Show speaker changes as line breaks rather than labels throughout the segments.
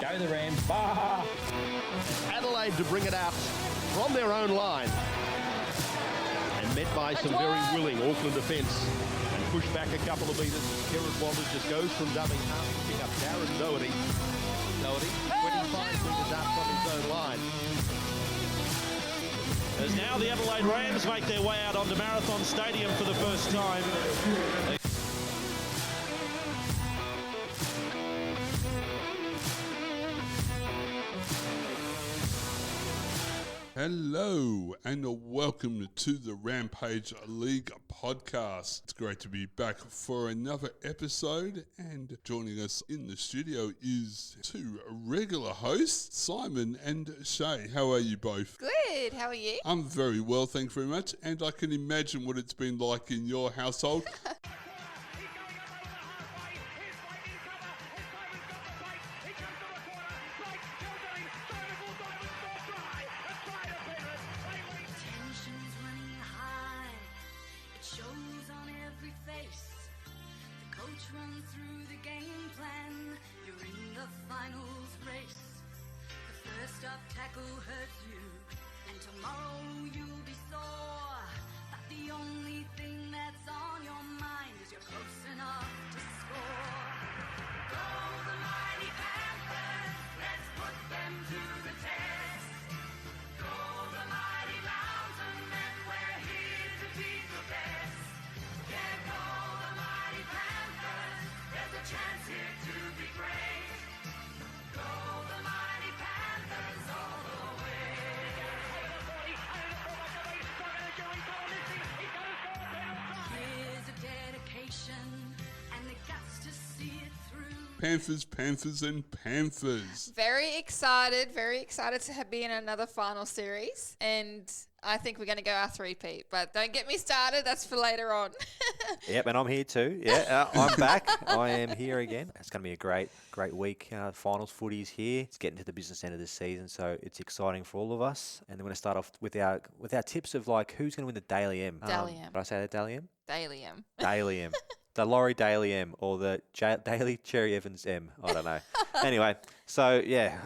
Go the Rams. Bah!
Adelaide to bring it out from their own line. And met by some very willing Auckland defence. And pushed back a couple of metres. Kerrod Walters just goes from dumbing half to pick up Darren Doherty. 25 metres out from his own line.
As now the Adelaide Rams make their way out onto Marathon Stadium for the first time.
Hello and welcome to the Rampage League podcast. It's great to be back for another episode, and joining us in the studio is two regular hosts, Simon and Shay. How are you both?
Good, how are you?
I'm very well, thanks very much, and I can imagine what it's been like in your household. Panthers and Panthers.
Very excited to be in another final series, and I think we're going to go our three-peat, but don't get me started, that's for later on.
Yep, and I'm here too. Yeah, I'm back. I am here again. It's going to be a great week. Finals footy's here. It's getting to the business end of this season, so it's exciting for all of us. And then we're going to start off with our tips of like who's going to win the Daily M.
Daily M.
Did I say that, Daily M?
Daily M.
Daily M. The Laurie Daly M or the Daly Cherry Evans M. I don't know. Anyway, so yeah,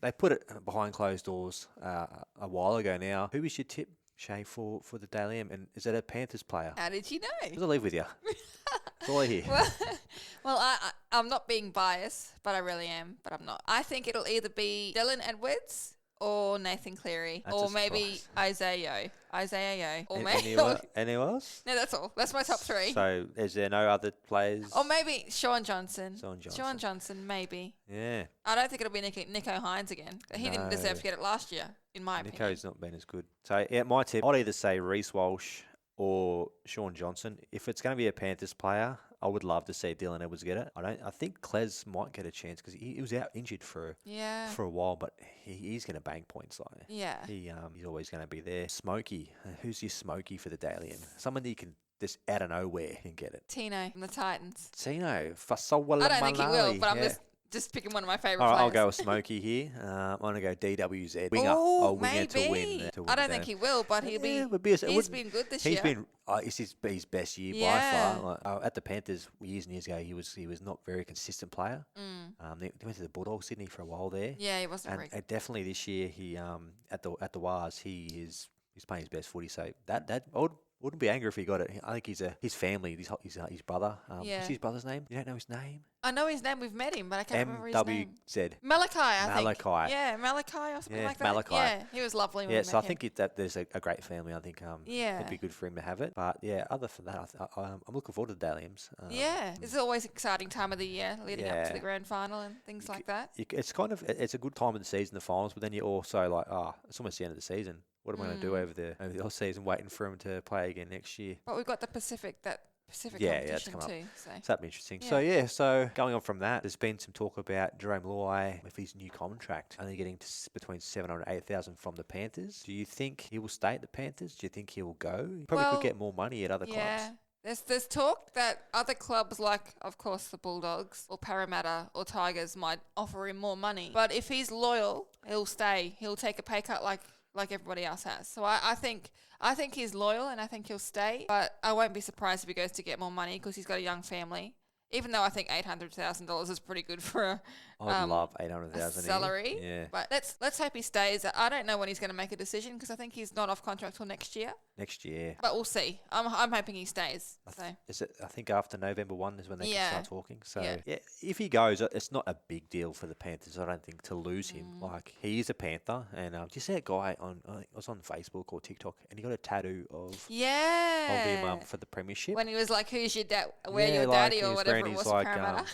they put it behind closed doors a while ago now. Who was your tip, Shay, for the Daily M? And is it a Panthers player?
How did you know?
I'll leave with you. That's all I hear.
Well, I'm not being biased, but I really am, but I'm not. I think it'll either be Dylan Edwards or Nathan Cleary,
that's
or maybe Isaiah Yeo. Or maybe
anyone else?
No, that's all. That's my top three.
So is there no other players?
Or maybe Sean Johnson.
Sean Johnson,
maybe.
Yeah.
I don't think it'll be Nico Hines again. He didn't deserve to get it last year, in my opinion.
Nico's not been as good. So yeah, my tip, I'd either say Reece Walsh or Sean Johnson. If it's going to be a Panthers player, I would love to see Dylan Edwards get it. I think Kles might get a chance because he was out injured for a while, but he's going to bang points like.
Yeah.
He's always going to be there. Smokey, who's your Smokey for the Daily M? Someone that you can just out of nowhere can get it.
Tino from the Titans.
Tino Fasawala.
I don't think he will, but I'm just picking one of my favourite
players.
I'll
go with Smokey here. I'm going to go DWZ. Winger.
Oh,
winger
maybe.
To win
I don't think he will, but he's been good this year.
It's his best year by far. At the Panthers years and years ago, he was not a very consistent player. They went to the Bulldogs, Sydney, for a while there.
Yeah, he wasn't very good.
And definitely this year, he at the Wars, he's playing his best footy. So that I wouldn't be angry if he got it. I think his family, his brother. What's his brother's name? You don't know his name?
I know his name. We've met him, but I can't remember his name.
MWZ.
Malachi, I think.
Malachi.
Yeah, Malachi or something like that.
Malachi.
Yeah, he was lovely when we met him.
I think that there's a great family. I think it'd be good for him to have it. But yeah, other than that, I'm looking forward to the Daily M's.
It's always an exciting time of the year leading up to the grand final and things like that.
It's a good time of the season, the finals, but then you're also like, it's almost the end of the season. What am I going to do over the off season, waiting for him to play again next year?
But we've got the Pacific competition too. So
that'd be interesting. Yeah. So going on from that, there's been some talk about Jerome Luai with his new contract, only getting between 700 and 8,000 from the Panthers. Do you think he will stay at the Panthers? Do you think he will go? He probably could get more money at other clubs.
There's talk that other clubs like, of course, the Bulldogs or Parramatta or Tigers might offer him more money. But if he's loyal, he'll stay. He'll take a pay cut like everybody else has. So I think he's loyal and I think he'll stay. But I won't be surprised if he goes to get more money because he's got a young family. Even though I think $800,000 is pretty good for
I'd love
a
$800,000
salary.
Yeah.
But let's hope he stays. I don't know when he's going to make a decision because I think he's not off contract till next year.
Next year.
But we'll see. I'm hoping he stays. So.
Is it? I think after November 1 is when they can start talking. So
Yeah.
if he goes, it's not a big deal for the Panthers. I don't think to lose him. Like he is a Panther, and do you see that guy on? I think it was on Facebook or TikTok, and he got a tattoo of him for the premiership.
When he was like, "Who's your dad? Where your
like
daddy?" or whatever it was. Parramatta.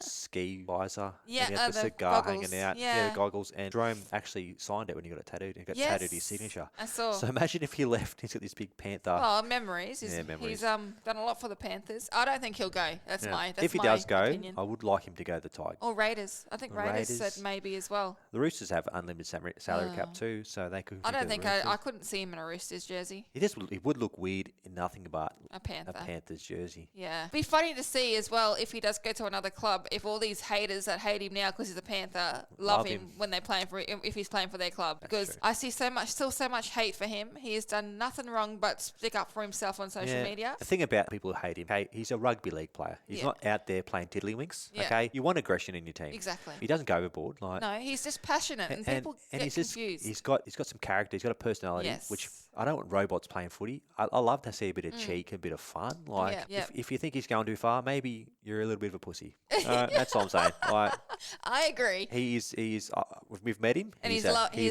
Ski visor.
Yeah,
and he had the cigar
goggles.
hanging out.
Yeah.
the goggles. And Jerome actually signed it when he got it tattooed. He got tattooed his signature.
I saw.
So imagine if he left. He's got this big Panther.
Oh, memories.
memories.
He's done a lot for the Panthers. I don't think he'll go. That's my
if he does go,
opinion.
I would like him to go to the Tigers.
Or Raiders. I think Raiders said maybe as well.
The Roosters have unlimited salary cap too, so they could.
I don't think I couldn't see him in a Roosters jersey.
He would look weird in nothing but
a
Panthers jersey.
Yeah, be funny to see as well if he does go to another club. If all these haters that hate him now because he's a Panther love him when they're playing for if he's playing for their club. Because
true.
I see so much hate for him. He has done nothing wrong but stick up for himself on social media.
The thing about people who hate him, he's a rugby league player. He's not out there playing tiddlywinks.
Yeah.
Okay, you want aggression in your team.
Exactly.
He doesn't go overboard.
No, he's just passionate, and people get confused.
He's got some character. He's got a personality, which I don't want robots playing footy. I love to see a bit of cheek, a bit of fun. Like if you think he's going too far, maybe you're a little bit of a pussy. That's all I'm saying. Like,
I agree.
He's we've met him,
and he's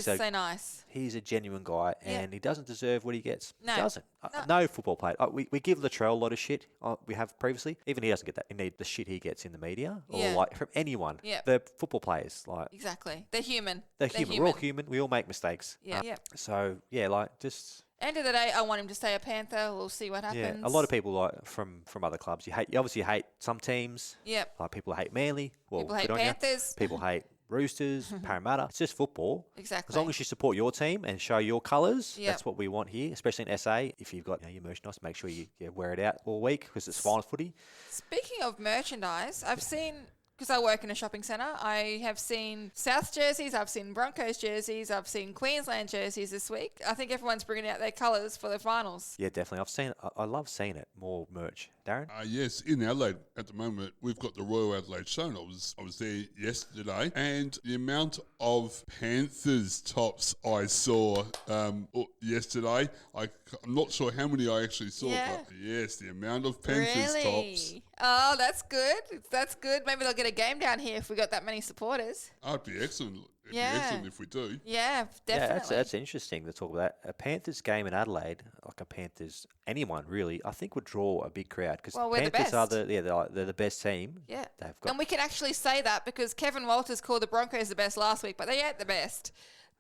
so nice.
He's a genuine guy, and he doesn't deserve what he gets.
No.
He doesn't. No football player. We give Latrell a lot of shit. We have previously. Even he doesn't get that. The shit he gets in the media or like from anyone.
Yeah.
The football players, like
exactly. They're human.
They're human. We're all human. We all make mistakes.
Yeah.
So like just.
End of the day, I want him to stay a Panther. We'll see what happens.
Yeah, a lot of people like from other clubs. You obviously hate some teams.
Yep.
Like people hate Manly. Well,
people hate
good on
Panthers.
You. People hate Roosters, Parramatta. It's just football.
Exactly.
As long as you support your team and show your colours, that's what we want here, especially in SA. If you've got your merchandise, make sure you wear it out all week because it's finals footy.
Speaking of merchandise, I've seen... Because I work in a shopping centre, I have seen South jerseys, I've seen Broncos jerseys, I've seen Queensland jerseys this week. I think everyone's bringing out their colours for the finals.
Yeah, definitely. I love seeing it. More merch. Darren?
Yes, in Adelaide at the moment, we've got the Royal Adelaide Show. And I was there yesterday, and the amount of Panthers tops I saw yesterday, I'm not sure how many I actually saw, but yes, the amount of Panthers tops.
Oh, that's good. That's good. Maybe they'll get a game down here if we got that many supporters.
That'd be excellent. It'd be excellent if we do.
Yeah, definitely.
Yeah, that's interesting to talk about. A Panthers game in Adelaide, like a Panthers, anyone really, I think would draw a big crowd because
we're
Panthers
the best.
they're the best team.
Yeah,
They've got,
and we can actually say that because Kevin Walters called the Broncos the best last week, but they ain't the best.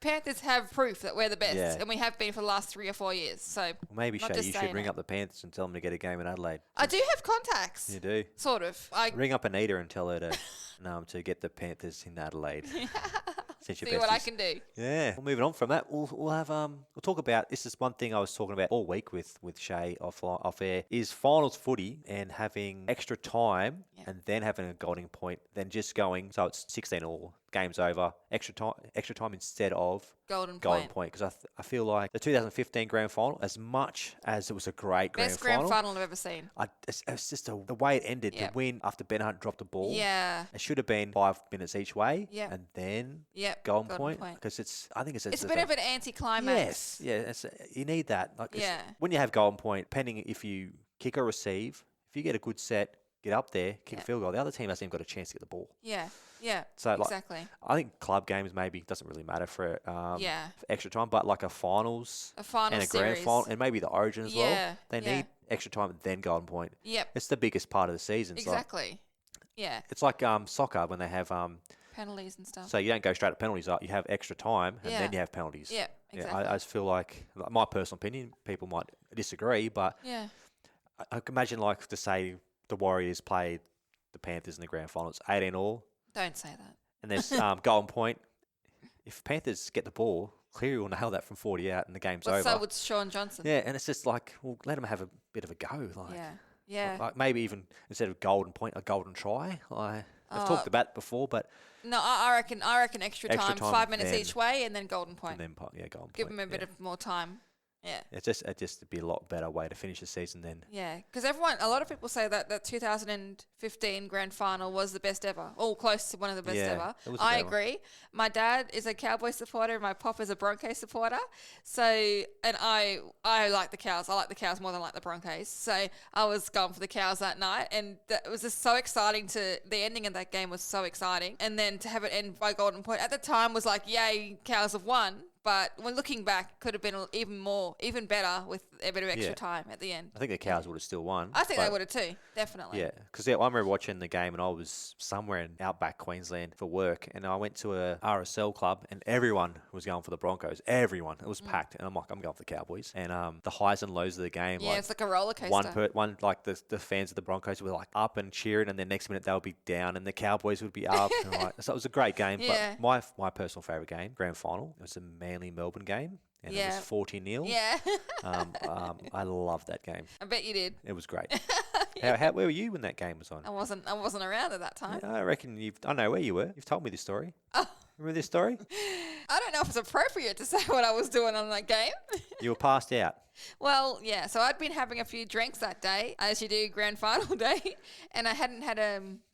Panthers have proof that we're the best, and we have been for the last 3 or 4 years. So
maybe Shay, you should ring up the Panthers and tell them to get a game in Adelaide.
I do have contacts.
You do,
sort of.
Ring up Anita and tell her to to get the Panthers in Adelaide.
See what I can do.
Yeah. Well, moving on from that, we'll have we'll talk about this. Is one thing I was talking about all week with Shay off air is finals footy and having extra time and then having a golden point, then just going so it's 16 all. Game's over, extra time instead of
golden
point. Because I feel like the 2015 grand final, as much as it was a great
best grand final I've ever seen.
It's just the way it ended. The win after Ben Hunt dropped the ball.
Yeah,
it should have been 5 minutes each way.
Yeah,
and then golden point because I think it's
a bit of an anti-climax.
Yes, you need that. Like when you have golden point, depending if you kick or receive, if you get a good set, get up there, kick a field goal. The other team hasn't even got a chance to get the ball.
Yeah,
so
exactly.
I think club games maybe doesn't really matter for extra time, but like a finals and a grand final, and maybe the Origin as well. They need extra time and then golden point.
Yep,
it's the biggest part of the season.
Exactly.
It's like soccer when they have
penalties and stuff.
So you don't go straight to penalties. You have extra time and then you have penalties.
Yeah, exactly.
I just feel like my personal opinion. People might disagree, but I can imagine like to say the Warriors played the Panthers in the grand final. It's 18 all.
Don't say that.
And there's golden point. If Panthers get the ball, Cleary will nail that from 40 out and the game's over.
So would Sean Johnson.
Yeah, and it's just like, well, let them have a bit of a go. Like,
yeah.
Like maybe even instead of golden point, a golden try. I've talked about it before, but
no, I reckon extra time 5 minutes each way, and then golden point.
And then golden point.
Give them a bit of more time. Yeah.
It'd just be a lot better way to finish the season then.
Yeah, because a lot of people say that 2015 grand final was the best ever, or close to one of the best ever.
It was a
I
better one.
agree. My dad is a Cowboy supporter, and my pop is a Broncos supporter. So, and I like the Cows. I like the Cows more than I like the Broncos. So I was going for the Cows that night, and it was just so exciting. The ending of that game was so exciting, and then to have it end by golden point at the time was like, yay, Cows have won. But when looking back, could have been even better with a bit of extra time at the end.
I think the Cows would have still won.
I think they would have too, definitely.
Yeah, because I remember watching the game and I was somewhere in outback Queensland for work, and I went to a RSL club and everyone was going for the Broncos. Everyone. It was packed, and I'm like, I'm going for the Cowboys. And the highs and lows of the game.
Yeah, it's like a roller coaster.
One like the fans of the Broncos were like up and cheering, and then next minute they would be down, and the Cowboys would be up. And so it was a great game.
Yeah.
But my personal favourite game, grand final, it was a Manly-Melbourne game. And it was 40-0.
Yeah.
I loved that game.
I bet you did.
It was great. Where were you when that game was on?
I wasn't around at that time.
Yeah, I reckon I know where you were. You've told me this story.
Oh.
Remember this story?
I don't know if it's appropriate to say what I was doing on that game.
You were passed out.
Well, yeah. So I'd been having a few drinks that day, as you do grand final day, and I hadn't had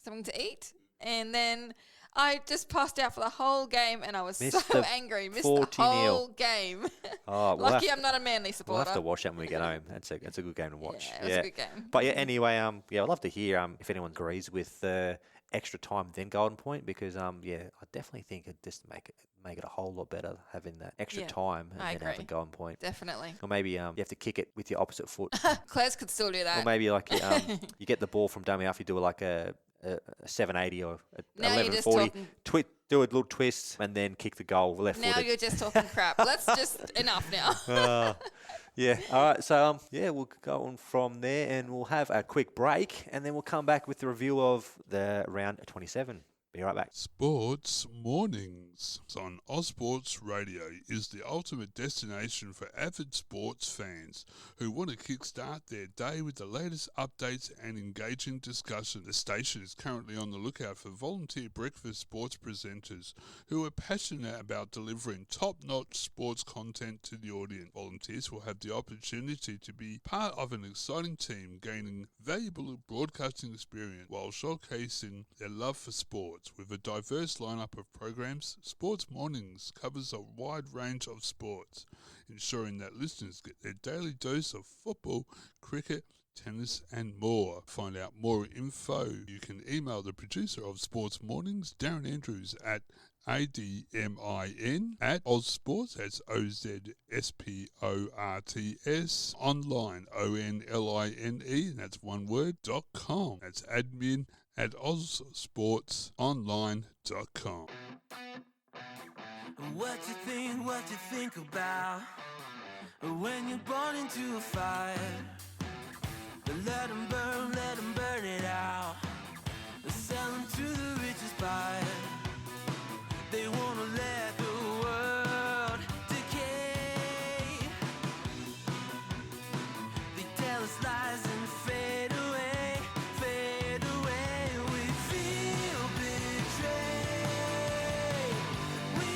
something to eat. And then I just passed out for the whole game, and I was so angry. Missed the whole game.
Oh,
Lucky I'm not a Manly supporter.
We'll have to watch that when we get home. That's a good game to watch.
Yeah, it was a good game.
But yeah, anyway, I'd love to hear if anyone agrees with extra time then golden point, because I definitely think it just make it a whole lot better having that extra time and then having golden point.
Definitely.
Or maybe you have to kick it with your opposite foot.
Claire's could still do that.
Or maybe like you get the ball from dummy half, you do like a 780 or a 1140. Do a little twist and then kick the goal left footed.
Now you're just talking crap. Let's just enough now.
Yeah. All right. So we'll go on from there and we'll have a quick break and then we'll come back with the review of the round 27. Be right back.
Sports Mornings on Ozsports Radio is the ultimate destination for avid sports fans who want to kickstart their day with the latest updates and engaging discussion. The station is currently on the lookout for volunteer breakfast sports presenters who are passionate about delivering top-notch sports content to the audience. Volunteers will have the opportunity to be part of an exciting team, gaining valuable broadcasting experience while showcasing their love for sport. With a diverse lineup of programs, Sports Mornings covers a wide range of sports, ensuring that listeners get their daily dose of football, cricket, tennis and more. Find out more info. You can email the producer of Sports Mornings, Darren Andrews, at admin@Ozsports, that's OZSPORTS, online, ONLINE, and that's one word, .com. That's admin@Ozsportsonline.com.
What you think about when you're born into a fire? Let them burn it out. Sell them to the richest buyer. They wanna let the world decay. They tell us lies and fade away, fade away. We feel betrayed. We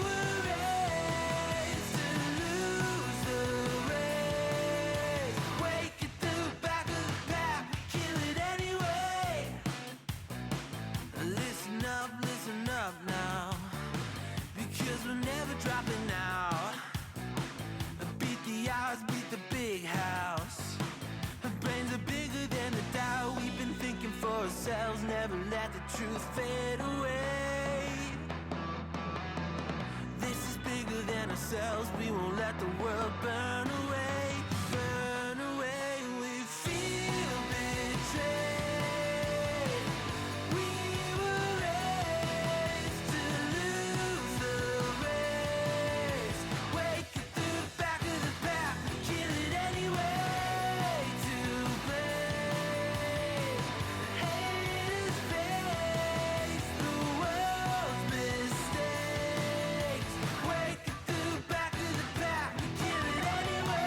were raised to lose the race. Wake at the back of the pack, kill it anyway. Listen up now. Because we're never dropping out. Beat the odds, beat the big house. Our brains are bigger than the doubt. We've been thinking for ourselves, never let the truth fade away. This is bigger than ourselves. We won't let the world burn away, burn away. We feel betrayed. We were raised to lose the race. Wake at the back of the pack, kill it anyway. To blame, haters face the world's mistakes. Wake at the back of the pack, kill it anyway.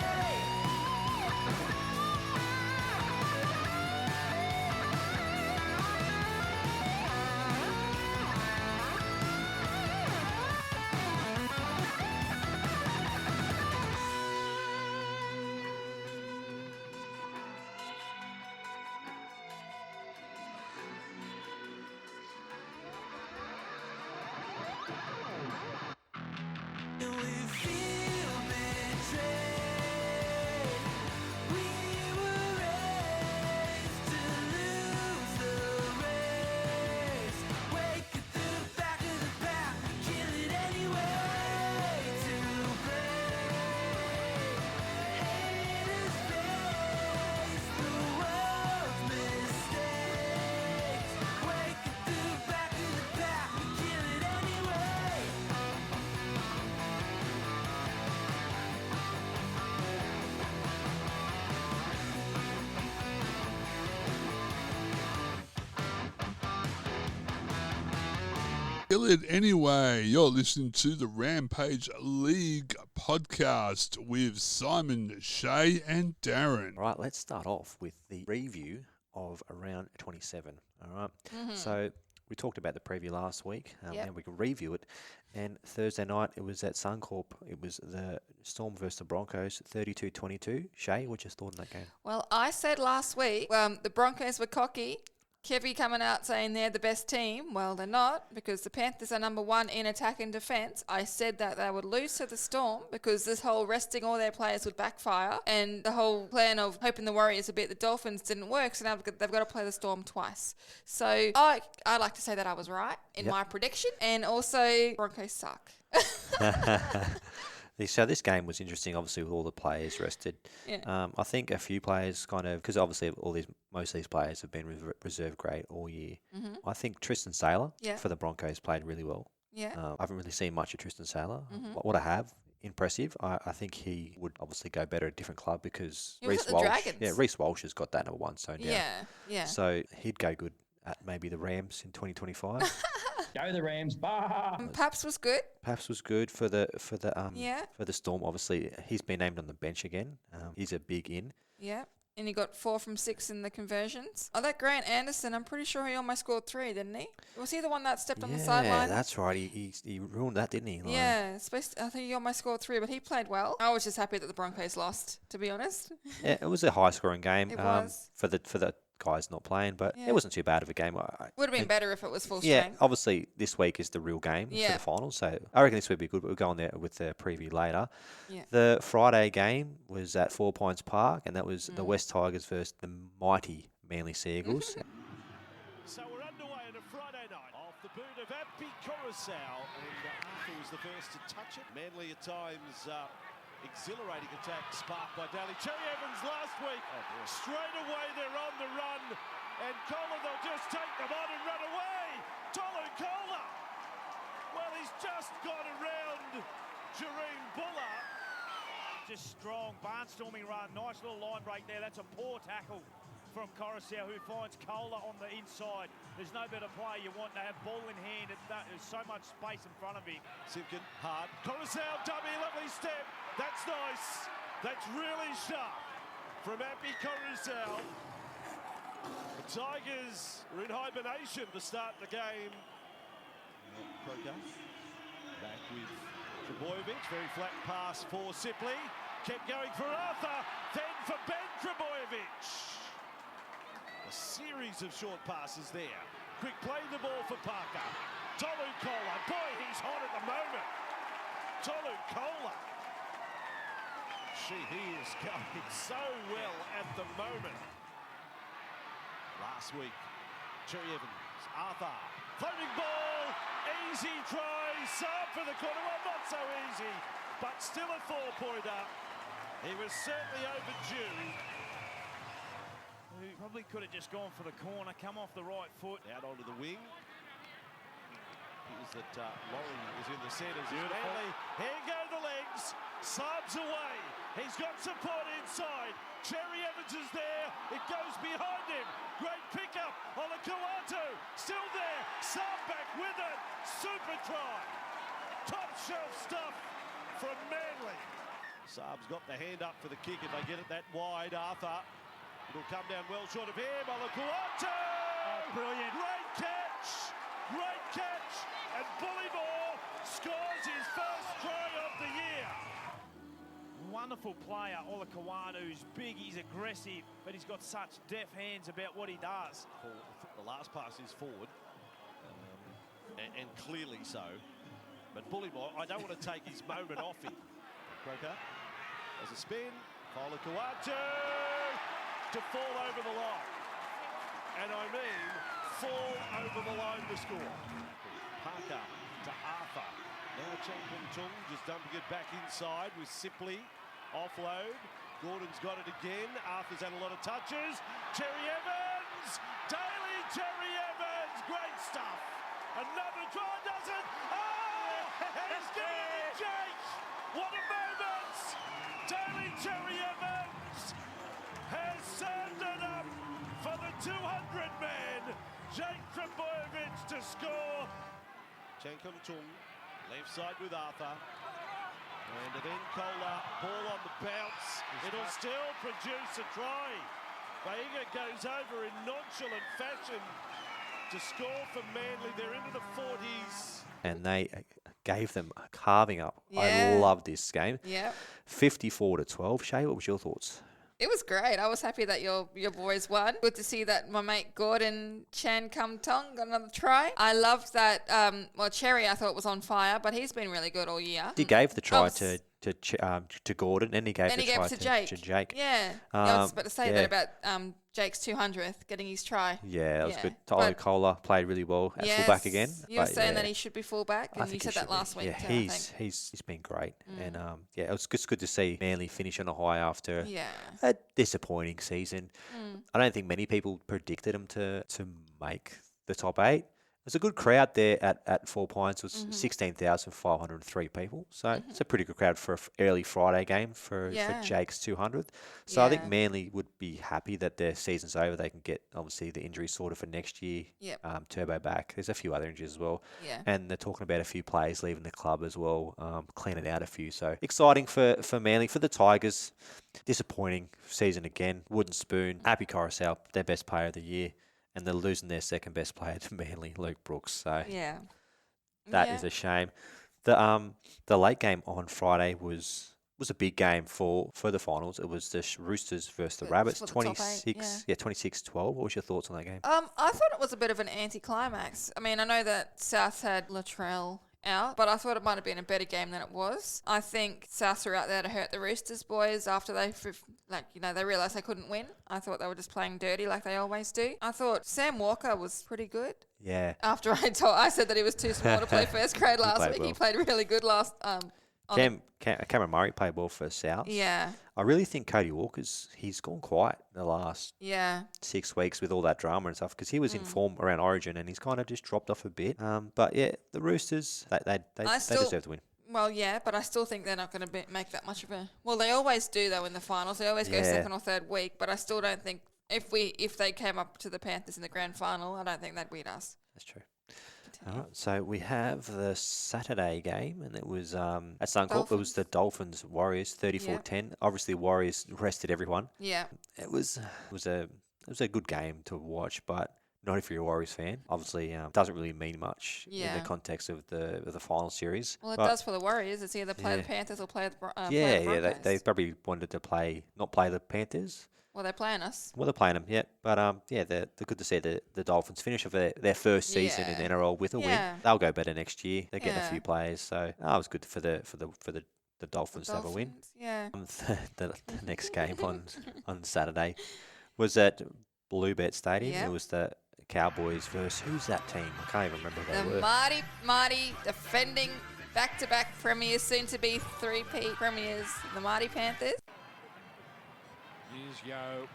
Feel it anyway. You're listening to the Rampage League podcast with Simon, Shay and Darren.
All right, let's start off with the review of round 27. All right. So we talked about the preview last week, and we can review it. And Thursday night, it was at Suncorp. It was the Storm versus the Broncos, 32-22. Shay, what you thought in that game?
Well, I said last week the Broncos were cocky. Kevy coming out saying they're the best team. Well, they're not, because the Panthers are number one in attack and defence. I said that they would lose to the Storm because this whole resting all their players would backfire, and the whole plan of hoping the Warriors would beat the Dolphins didn't work, so now they've got to play the Storm twice. So I like to say that I was right in my prediction, and also Broncos suck.
So this game was interesting, obviously, with all the players rested.
Yeah.
I think a few players because obviously most of these players have been reserve grade all year. I think Tristan Saylor for the Broncos played really well.
Yeah.
I haven't really seen much of Tristan Saylor. What I have, impressive. I think he would obviously go better at a different club because Reece Walsh has got that number one sewn down.
Yeah.
So he'd go good at maybe the Rams in 2025.
Go the Rams! Bah!
Paps was good.
Paps was good for the Storm. Obviously, he's been named on the bench again. He's a big in.
Yeah. And he got 4 from 6 in the conversions. Oh, that Grant Anderson, I'm pretty sure he almost scored 3, didn't he? Was he the one that stepped on the sideline?
Yeah, that's right. He ruined that, didn't he?
I think he almost scored 3, but he played well. I was just happy that the Broncos lost, to be honest.
Yeah, it was a high-scoring game.
It was.
For the guys not playing, but it wasn't too bad of a game.
Would have been better if it was full
strength.
strength.
Obviously this week is the real game for the final, so I reckon this would be good, but we'll go on there with the preview later.
Yeah.
The Friday game was at 4 Points Park, and that was the West Tigers versus the mighty Manly Seagulls.
So we're underway on a Friday night off the boot of Api Coruscant, and Arthur was the first to touch it. Manly at times exhilarating attack sparked by Daly. Cherry Evans last week. Straight away they're on the run. And Kohler, they'll just take them on and run away. Tolu Kohler. Well, he's just got around Jareen Buller.
Just strong, barnstorming run. Nice little line break there. That's a poor tackle from Coruscant, who finds Kohler on the inside. There's no better player you want to have ball in hand. There's so much space in front of him.
Simpkin, hard. Coruscant, dummy, lovely step. That's nice. That's really sharp from Api Coruscant. The Tigers are in hibernation to start the game. Croker back with Trebojevic. Very flat pass for Sipley. Kept going for Arthur. Then for Ben Trebojevic. A series of short passes there. Quick play the ball for Parker. Tolu Kohler. Boy, he's hot at the moment. Tolu Kohler. He is going so well at the moment. Last week, Cherry Evans, Arthur, floating ball, easy try, Saab for the corner. Well, not so easy, but still a 4-pointer. He was certainly overdue.
He probably could have just gone for the corner, come off the right foot.
Out onto the wing. Here's that Laurie is in the centres. Manly, here go the legs. Saab's away. He's got support inside. Cherry Evans is there. It goes behind him. Great pickup on the Kawatu. Still there. Saab back with it. Super try. Top shelf stuff from Manly. Saab's got the hand up for the kick if they get it that wide. Arthur. It'll come down well short of him. On the Kawatu.
Oh, brilliant.
Great catch. Great catch. And Bullymore scores his first try of the year.
Wonderful player, Olakawanu. Who's big, he's aggressive, but he's got such deft hands about what he does.
The last pass is forward, and clearly so. But Bullymore, I don't want to take his moment off him. Croker has a spin. Olakawanu to fall over the line. And I mean, fall over the line to score. Parker to Arthur. Now Chang just dumping it back inside with Sipley. Offload. Gordon's got it again. Arthur's had a lot of touches. Cherry Evans. Daly Cherry Evans. Great stuff. Another try, does it? Oh! He's getting it, Jake. What a moment. Daly Cherry Evans has served it up for the 200 man. Jake Trebojevic to score. Chankum Tung, left side with Arthur. And then Kohler, ball on the bounce. It'll still produce a try. Vega goes over in nonchalant fashion to score for Manly. They're into the 40s.
And they gave them a carving up.
Yeah.
I love this game.
Yeah.
54-12. Shay, what was your thoughts?
It was great. I was happy that your boys won. Good to see that my mate Gordon Chan Kum Tong got another try. I loved that. Cherry I thought was on fire, but he's been really good all year.
He gave the try to Gordon, and he gave the try to Jake.
Yeah. I was about to say that about Jake's 200th, getting his try.
Yeah, that was good. Tyler Kohler played really well at fullback again.
You were saying that he should be fullback, and you said that last week too, I think.
He's been great. And it was just good to see Manly finish on a high after a disappointing season. I don't think many people predicted him to make the top 8. There's a good crowd there at Four Pines. It was 16,503 people. So it's a pretty good crowd for an early Friday game for Jake's 200th. So I think Manly would be happy that their season's over. They can get, obviously, the injury sorted for next year. Turbo back. There's a few other injuries as well. And they're talking about a few players leaving the club as well, cleaning out a few. So exciting for Manly. For the Tigers, disappointing season again. Wooden spoon. Happy Coruscant, their best player of the year. And they're losing their second best player to Manly, Luke Brooks. So that is a shame. The late game on Friday was a big game for the finals. It was the Roosters versus the Rabbits, 26-12. What was your thoughts on that game?
I thought it was a bit of an anticlimax. I mean, I know that South had Latrell out, but I thought it might have been a better game than it was. I think South were out there to hurt the Roosters boys after they realised they couldn't win. I thought they were just playing dirty like they always do. I thought Sam Walker was pretty good.
Yeah.
After I said that he was too small to play first grade last week, he played really good last.
Cameron Murray played well for South.
Yeah.
I really think Cody Walker's he's gone quiet in the last 6 weeks with all that drama and stuff because he was in form around Origin and he's kind of just dropped off a bit. But yeah, the Roosters they deserve to win. Well, yeah,
but I still think they're not going to make that much of a. Well, they always do though in the finals. They always go second or third week, but I still don't think if they came up to the Panthers in the grand final, I don't think they'd beat us.
That's true. All right, so we have the Saturday game, and it was at Suncorp. It was the Dolphins Warriors 34-10. Obviously, Warriors rested everyone. Yeah, it was a good game to watch, but not if you're a Warriors fan. Obviously, doesn't really mean much in the context of the final series.
Well, it does for the Warriors. It's either play the Panthers or play the Broncos.
They probably wanted to not play the Panthers.
Well, they're playing us.
Well, they're playing them, yeah. But, they're good to see the Dolphins finish off their first season in the NRL with a win. They'll go better next year. They're getting a few players. So, it was good for the Dolphins to have a win.
Yeah.
The next game on Saturday was at Bluebet Stadium. It was the Cowboys versus, who's that team? I can't even remember who they were.
The mighty defending back-to-back premiers, soon to be 3-peat premiers, the mighty Panthers.
Here's Yo,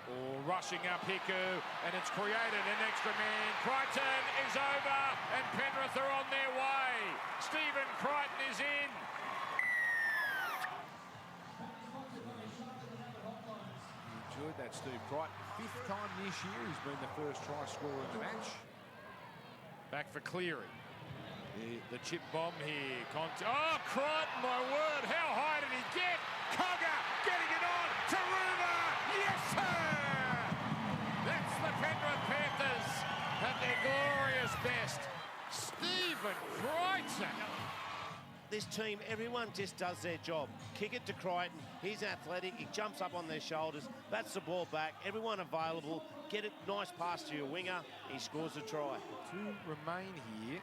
rushing up Hiku, and it's created an extra man. Crichton is over, and Penrith are on their way. Stephen Crichton is in. Enjoyed that, Steve Crichton. 5th time this year he's been the first try scorer in the match. Back for Cleary. The chip bomb here. Crichton, my word, how high did he get? Cogger getting it on. Taruna, yes sir! That's the Penrith Panthers at their glorious best. Stephen Crichton.
This team, everyone just does their job. Kick it to Crichton. He's athletic. He jumps up on their shoulders. Bats the ball back. Everyone available. Get it. Nice pass to your winger. He scores a try.
2 remain here.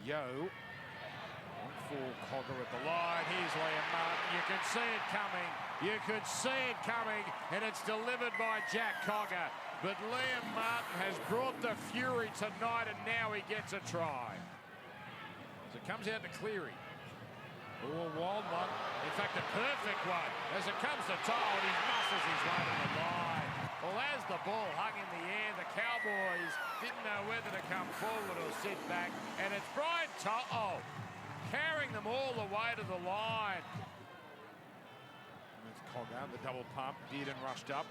Yo. On for Cogger at the line. Here's Liam Martin. You can see it coming. You could see it coming. And it's delivered by Jack Cogger. But Liam Martin has brought the fury tonight, and now he gets a try. So it comes out to Cleary. A wild one. In fact, a perfect one. As it comes to Todd, he muscles his way to the line. Well, as the ball hung in the air, the Cowboys didn't know whether to come forward or sit back. And it's Brian To'o carrying them all the way to the line. And it's Cogger, the double pump, Dearden rushed up.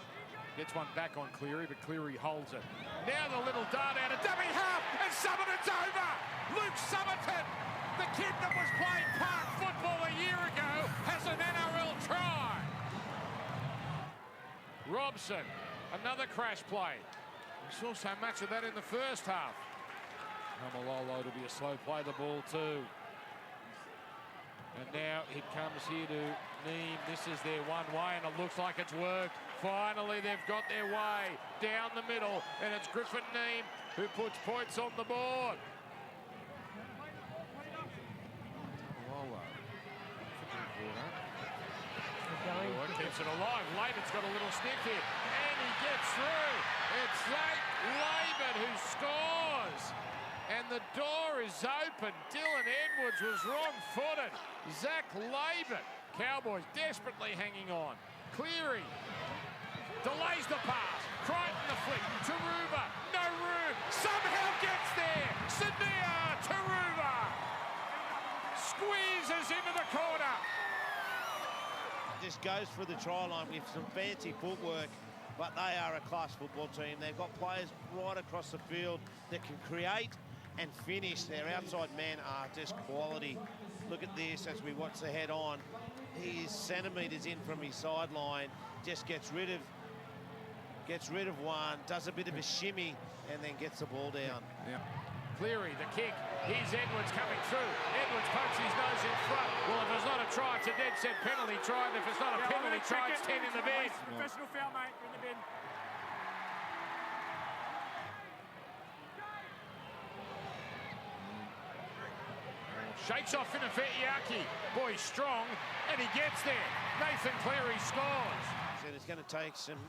Gets one back on Cleary, but Cleary holds it. Now the little dart out of dummy half, and Summerton's over! Luke Summerton
Wilson. Another crash play. We saw so much of that in the first half. Malolo to be a slow play the ball too. And now it comes here to Neem. This is their one way, and it looks like it's worked. Finally, they've got their way down the middle, and it's Griffin Neem who puts points on the board. Keeps it alive. Laban's got a little sniff here, and he gets through. It's Laban who scores, and the door is open. Dylan Edwards was wrong-footed. Zach Laban. Cowboys desperately hanging on. Cleary delays the pass. Crichton the flick. Taruva, no room. Somehow gets there. Sania Taruva squeezes into the corner.
Just goes for the try line with some fancy footwork, but they are a class football team. They've got players right across the field that can create and finish. Their outside men are just quality. Look at this as we watch the head on. He is centimetres in from his sideline, just gets rid of one, does a bit of a shimmy, and then gets the ball down.
Yeah. Cleary, the kick. Here's Edwards coming through. Edwards pokes his nose in front. Well, if it's not a try, it's a dead set penalty try. And if it's not a penalty try, it's 10 in the bin.
Professional foul, mate. You're in the bin.
Shakes off Finafetiaki. Boy, strong, and he gets there. Nathan Cleary scores.
And it's going to take some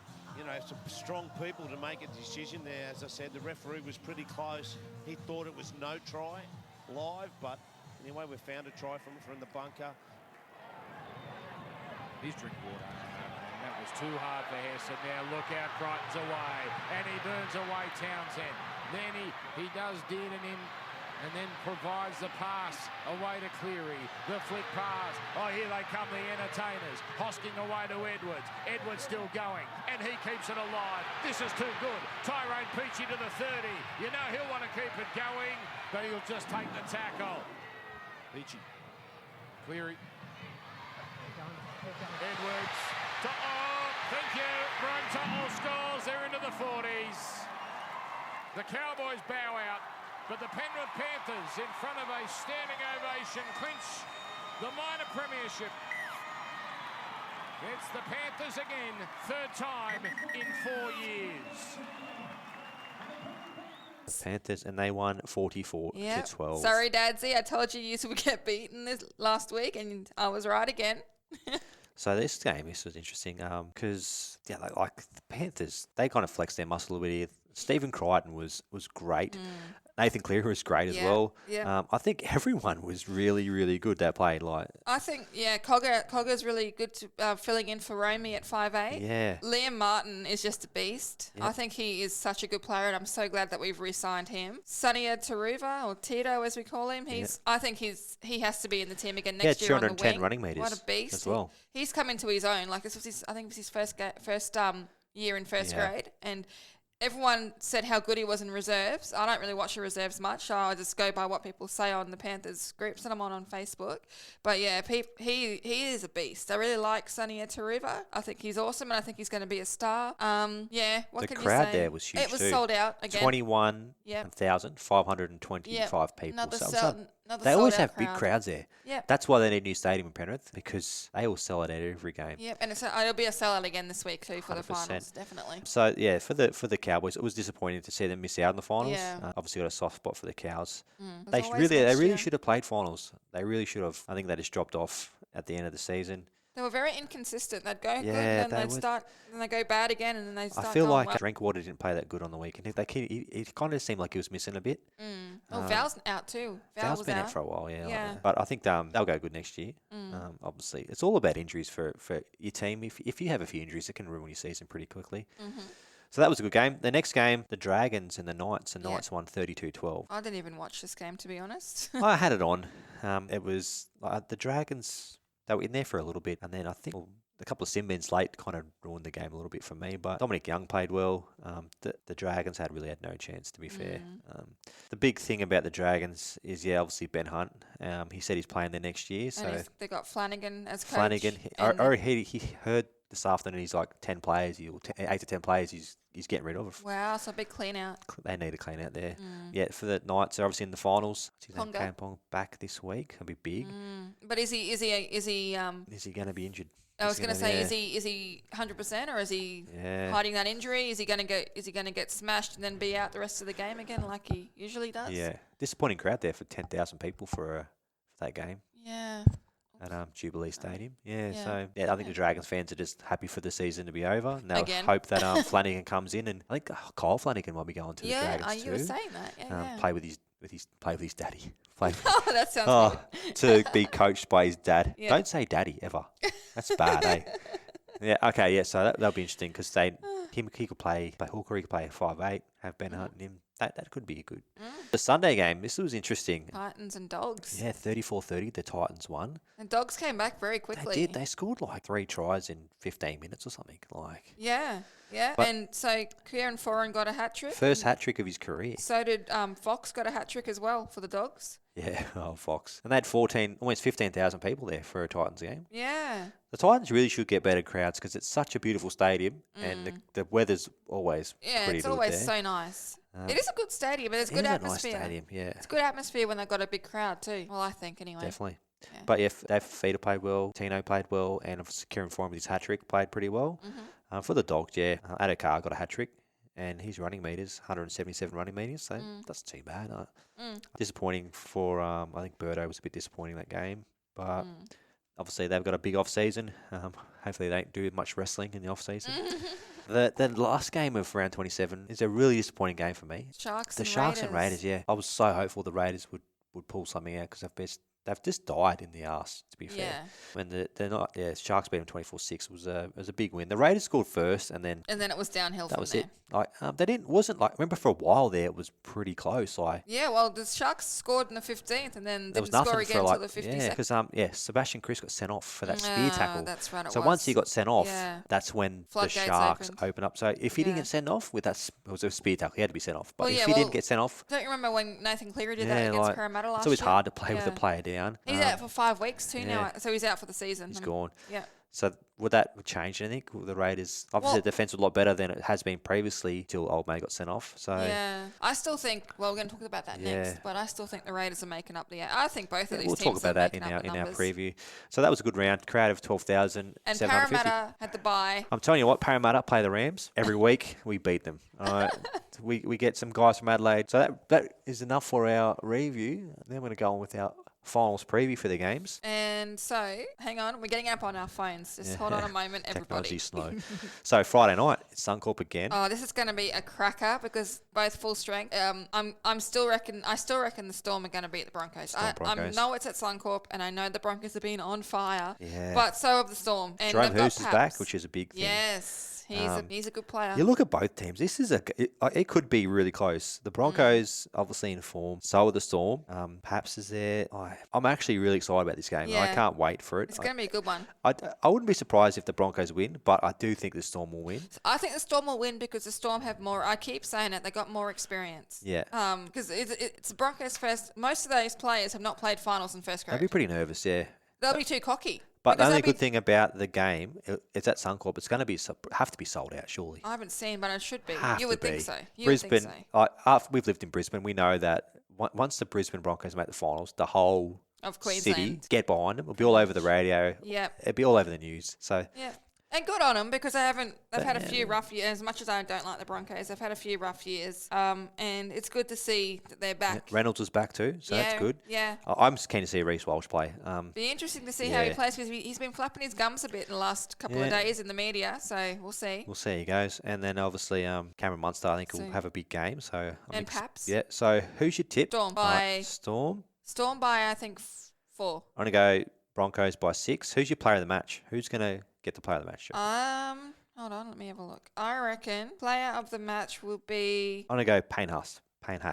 strong people to make a decision there. As I said, the referee was pretty close. He thought it was no try live, but anyway, we found a try from the bunker.
He's drink water. That was too hard for Hesson. Now look out, Crichton's away, and he burns away Townsend. Then he does Dearden in, and then provides the pass away to Cleary. The flick pass. Oh, here they come, the entertainers. Hosking away to Edwards. Edwards still going, and he keeps it alive. This is too good. Tyrone Peachy to the 30. You know he'll want to keep it going, but he'll just take the tackle. Peachy. Cleary. Edwards. Thank you. Brian To'o scores. They're into the 40s. The Cowboys bow out. But the Penrith Panthers, in front of a standing ovation, clinch the Minor Premiership. It's the Panthers again, third time in 4 years.
Panthers, and they won 44-12.
Sorry, Dadsy, I told you would get beaten this last week, and I was right again.
So this was interesting because like the Panthers, they kind of flexed their muscle a bit here. Stephen Crichton was great. Nathan Cleary was great as well.
Yeah.
I think everyone was really, really good that played.
I think, Cogger's really good to, filling in for Romy at 5'8".
Yeah.
Liam Martin is just a beast.
Yeah.
I think he is such a good player, and I'm so glad that we've re-signed him. Sania Taruva, or Tito as we call him, I think he has to be in the team again next year on the wing.
210 running metres.
What a beast.
As well.
He's come into his own. This was his first year in first grade, and everyone said how good he was in reserves. I don't really watch the reserves much. I just go by what people say on the Panthers groups that I'm on Facebook. But yeah, he is a beast. I really like Sania Taruva. I think he's awesome, and I think he's going to be a star. What can you say?
The crowd there was huge.
It was sold out again.
21,525 people.
Another
they always
sold-out
have big crowds there.
Yep.
That's why they need a new stadium in Penrith, because they will sell it out every game.
Yep, and it'll be a sellout again this week too for 100%. The finals, definitely.
So yeah, for the Cowboys, it was disappointing to see them miss out in the finals.
Yeah.
Obviously got a soft spot for the Cows.
They
really should have played finals. They really should have. I think they just dropped off at the end of the season.
They were very inconsistent. They'd go good, and then they go bad again, and then they start.
I feel like
well.
Drinkwater didn't play that good on the weekend. It kind of seemed like he was missing a bit.
Val's out too.
Val's been out for a while, yeah. But I think they'll go good next year. Obviously, it's all about injuries for your team. If you have a few injuries, it can ruin your season pretty quickly. So that was a good game. The next game, the Dragons and the Knights. The Knights won 32-12.
I didn't even watch this game, to be honest.
I had it on. It was the Dragons. They were in there for a little bit, and then I think a couple of sin bins late kind of ruined the game a little bit for me. But Dominic Young played well. The Dragons really had no chance, to be fair. The big thing about the Dragons is, obviously Ben Hunt. He said he's playing there next year. So
they got Flanagan as coach.
Flanagan, he heard this afternoon he's like 10 players, 8 to 10 players he's getting rid of.
Wow, so a big clean out.
They need a clean out there. Yeah, for the Knights, they're obviously in the finals. Kampong back this week. It'll be big.
But is he
Is he going to be injured?
I was going to say, is he 100% or is he hiding that injury? Is he going to get smashed and then be out the rest of the game again like he usually does?
Yeah, disappointing crowd there for 10,000 people for that game.
Yeah.
At Jubilee Stadium. So I think the Dragons fans are just happy for the season to be over. And they'll
Again.
hope that Flanagan comes in, and I think Kyle Flanagan might be going to the Dragons too.
You were saying that.
Play with his daddy.
Oh, that sounds
good. To be coached by his dad.
Yeah.
Don't say daddy ever. That's bad, eh? Yeah. Okay. Yeah. So that'll be interesting because he could play hooker. He could play 5'8". Have Ben Hunt and him. That could be good. The Sunday game. This was interesting.
Titans and Dogs.
Yeah, 34-30. The Titans won.
And Dogs came back very quickly.
They did. They scored like 3 tries in 15 minutes or something.
Yeah.
But
and so Kieran Foran got a hat trick.
First hat trick of his career.
So did Fox got a hat trick as well for the Dogs.
Yeah, Fox. And they had almost 15,000 people there for a Titans game.
Yeah.
The Titans really should get better crowds because it's such a beautiful stadium and the weather's always pretty good there.
It's always so nice. It is a good stadium, and it's good atmosphere.
Nice stadium, yeah.
It's good atmosphere when they've got a big crowd too. Well, I think anyway.
Definitely.
Yeah.
But yeah, Fafita played well, Tino played well, and Kieran Foran with his hat trick played pretty well. For the Dogs, Adokar got a hat trick, and his running meters, 177 running meters, so that's too bad. Disappointing for, I think Birdo was a bit disappointing that game, but obviously they've got a big off season. Hopefully they don't do much wrestling in the off season. The last game of round 27 is a really disappointing game for me.
Sharks
and Raiders, yeah. I was so hopeful the Raiders would pull something out because they've just died in the arse, to be fair. When they're not, Sharks beat them 24-6. It was a big win. The Raiders scored first, and then
it was downhill.
That
from
was
there.
it. Remember for a while there it was pretty close.
Well, the Sharks scored in the 15th, and then didn't
nothing
score again until the 52nd.
Yeah, because Sebastian Chris got sent off for that spear tackle.
That's right.
So once he got sent off, that's when
Floodgates
the Sharks
opened.
open up. So if he didn't get sent off with it was a spear tackle, he had to be sent off. But
Well,
if he didn't get sent off,
don't you remember when Nathan Cleary did that against Parramatta last
it's always
year?
hard to play with a player down.
He's out for 5 weeks too now, so he's out for the season.
He's gone.
Yeah.
So would that change anything? The Raiders, obviously the defence was a lot better than it has been previously till Old May got sent off. So
yeah, I still think, we're going to talk about that next, but I still think the Raiders are making up I think both of these
we'll
teams
talk about that in our preview. So that was a good round. Crowd of 12,000.
And Parramatta had the bye.
I'm telling you what, Parramatta play the Rams. Every week we beat them. All right. we get some guys from Adelaide. So that is enough for our review. Then we're going to go on with our finals preview for the games.
And so, hang on, we're getting up on our phones. Just hold on a moment, everybody.
Technology's slow. So Friday night, it's Suncorp again.
Oh, this is going to be a cracker because both full strength. I still reckon the Storm are going to beat the Broncos. I know it's at Suncorp, and I know the Broncos have been on fire.
Yeah.
But so have the Storm. And
Jerome Hurst is back, which is a big thing.
Yes. He's a good player.
You look at both teams. This is it could be really close. The Broncos obviously in form. So are the Storm. Perhaps is there. I'm actually really excited about this game.
Yeah.
I can't wait for it.
It's going to be a good one.
I wouldn't be surprised if the Broncos win, but I do think the Storm will win.
I think the Storm will win because the Storm have more. I keep saying it. They got more experience.
Yeah.
Because it's the Broncos first. Most of those players have not played finals in first grade.
They'll be pretty nervous. Yeah.
They'll be too cocky.
But the only good thing about the game, it's at Suncorp. It's going to have to be sold out, surely.
I haven't seen, but it should be.
You
would think so.
Brisbane. After we've lived in Brisbane, we know that once the Brisbane Broncos make the finals, the whole
of Queensland
city get behind them. It'll be all over the radio.
Yeah.
It'll be all over the news. So
yeah. And good on them because they've had a few rough years. As much as I don't like the Broncos, they've had a few rough years. And it's good to see that they're back.
Yeah, Reynolds was back too, so that's good.
Yeah.
I'm keen to see Reece Walsh play.
Be interesting to see how he plays because he's been flapping his gums a bit in the last couple of days in the media. So we'll see.
We'll see how he goes. And then obviously Cameron Munster, I think, will have a big game. So
Paps.
Yeah. So who's your tip?
Storm by
Storm
by I think 4.
I'm gonna go Broncos by 6. Who's your player of the match? Who's gonna get the player of the match?
Hold on, let me have a look. I reckon player of the match will be.
I'm gonna go Payne Haas.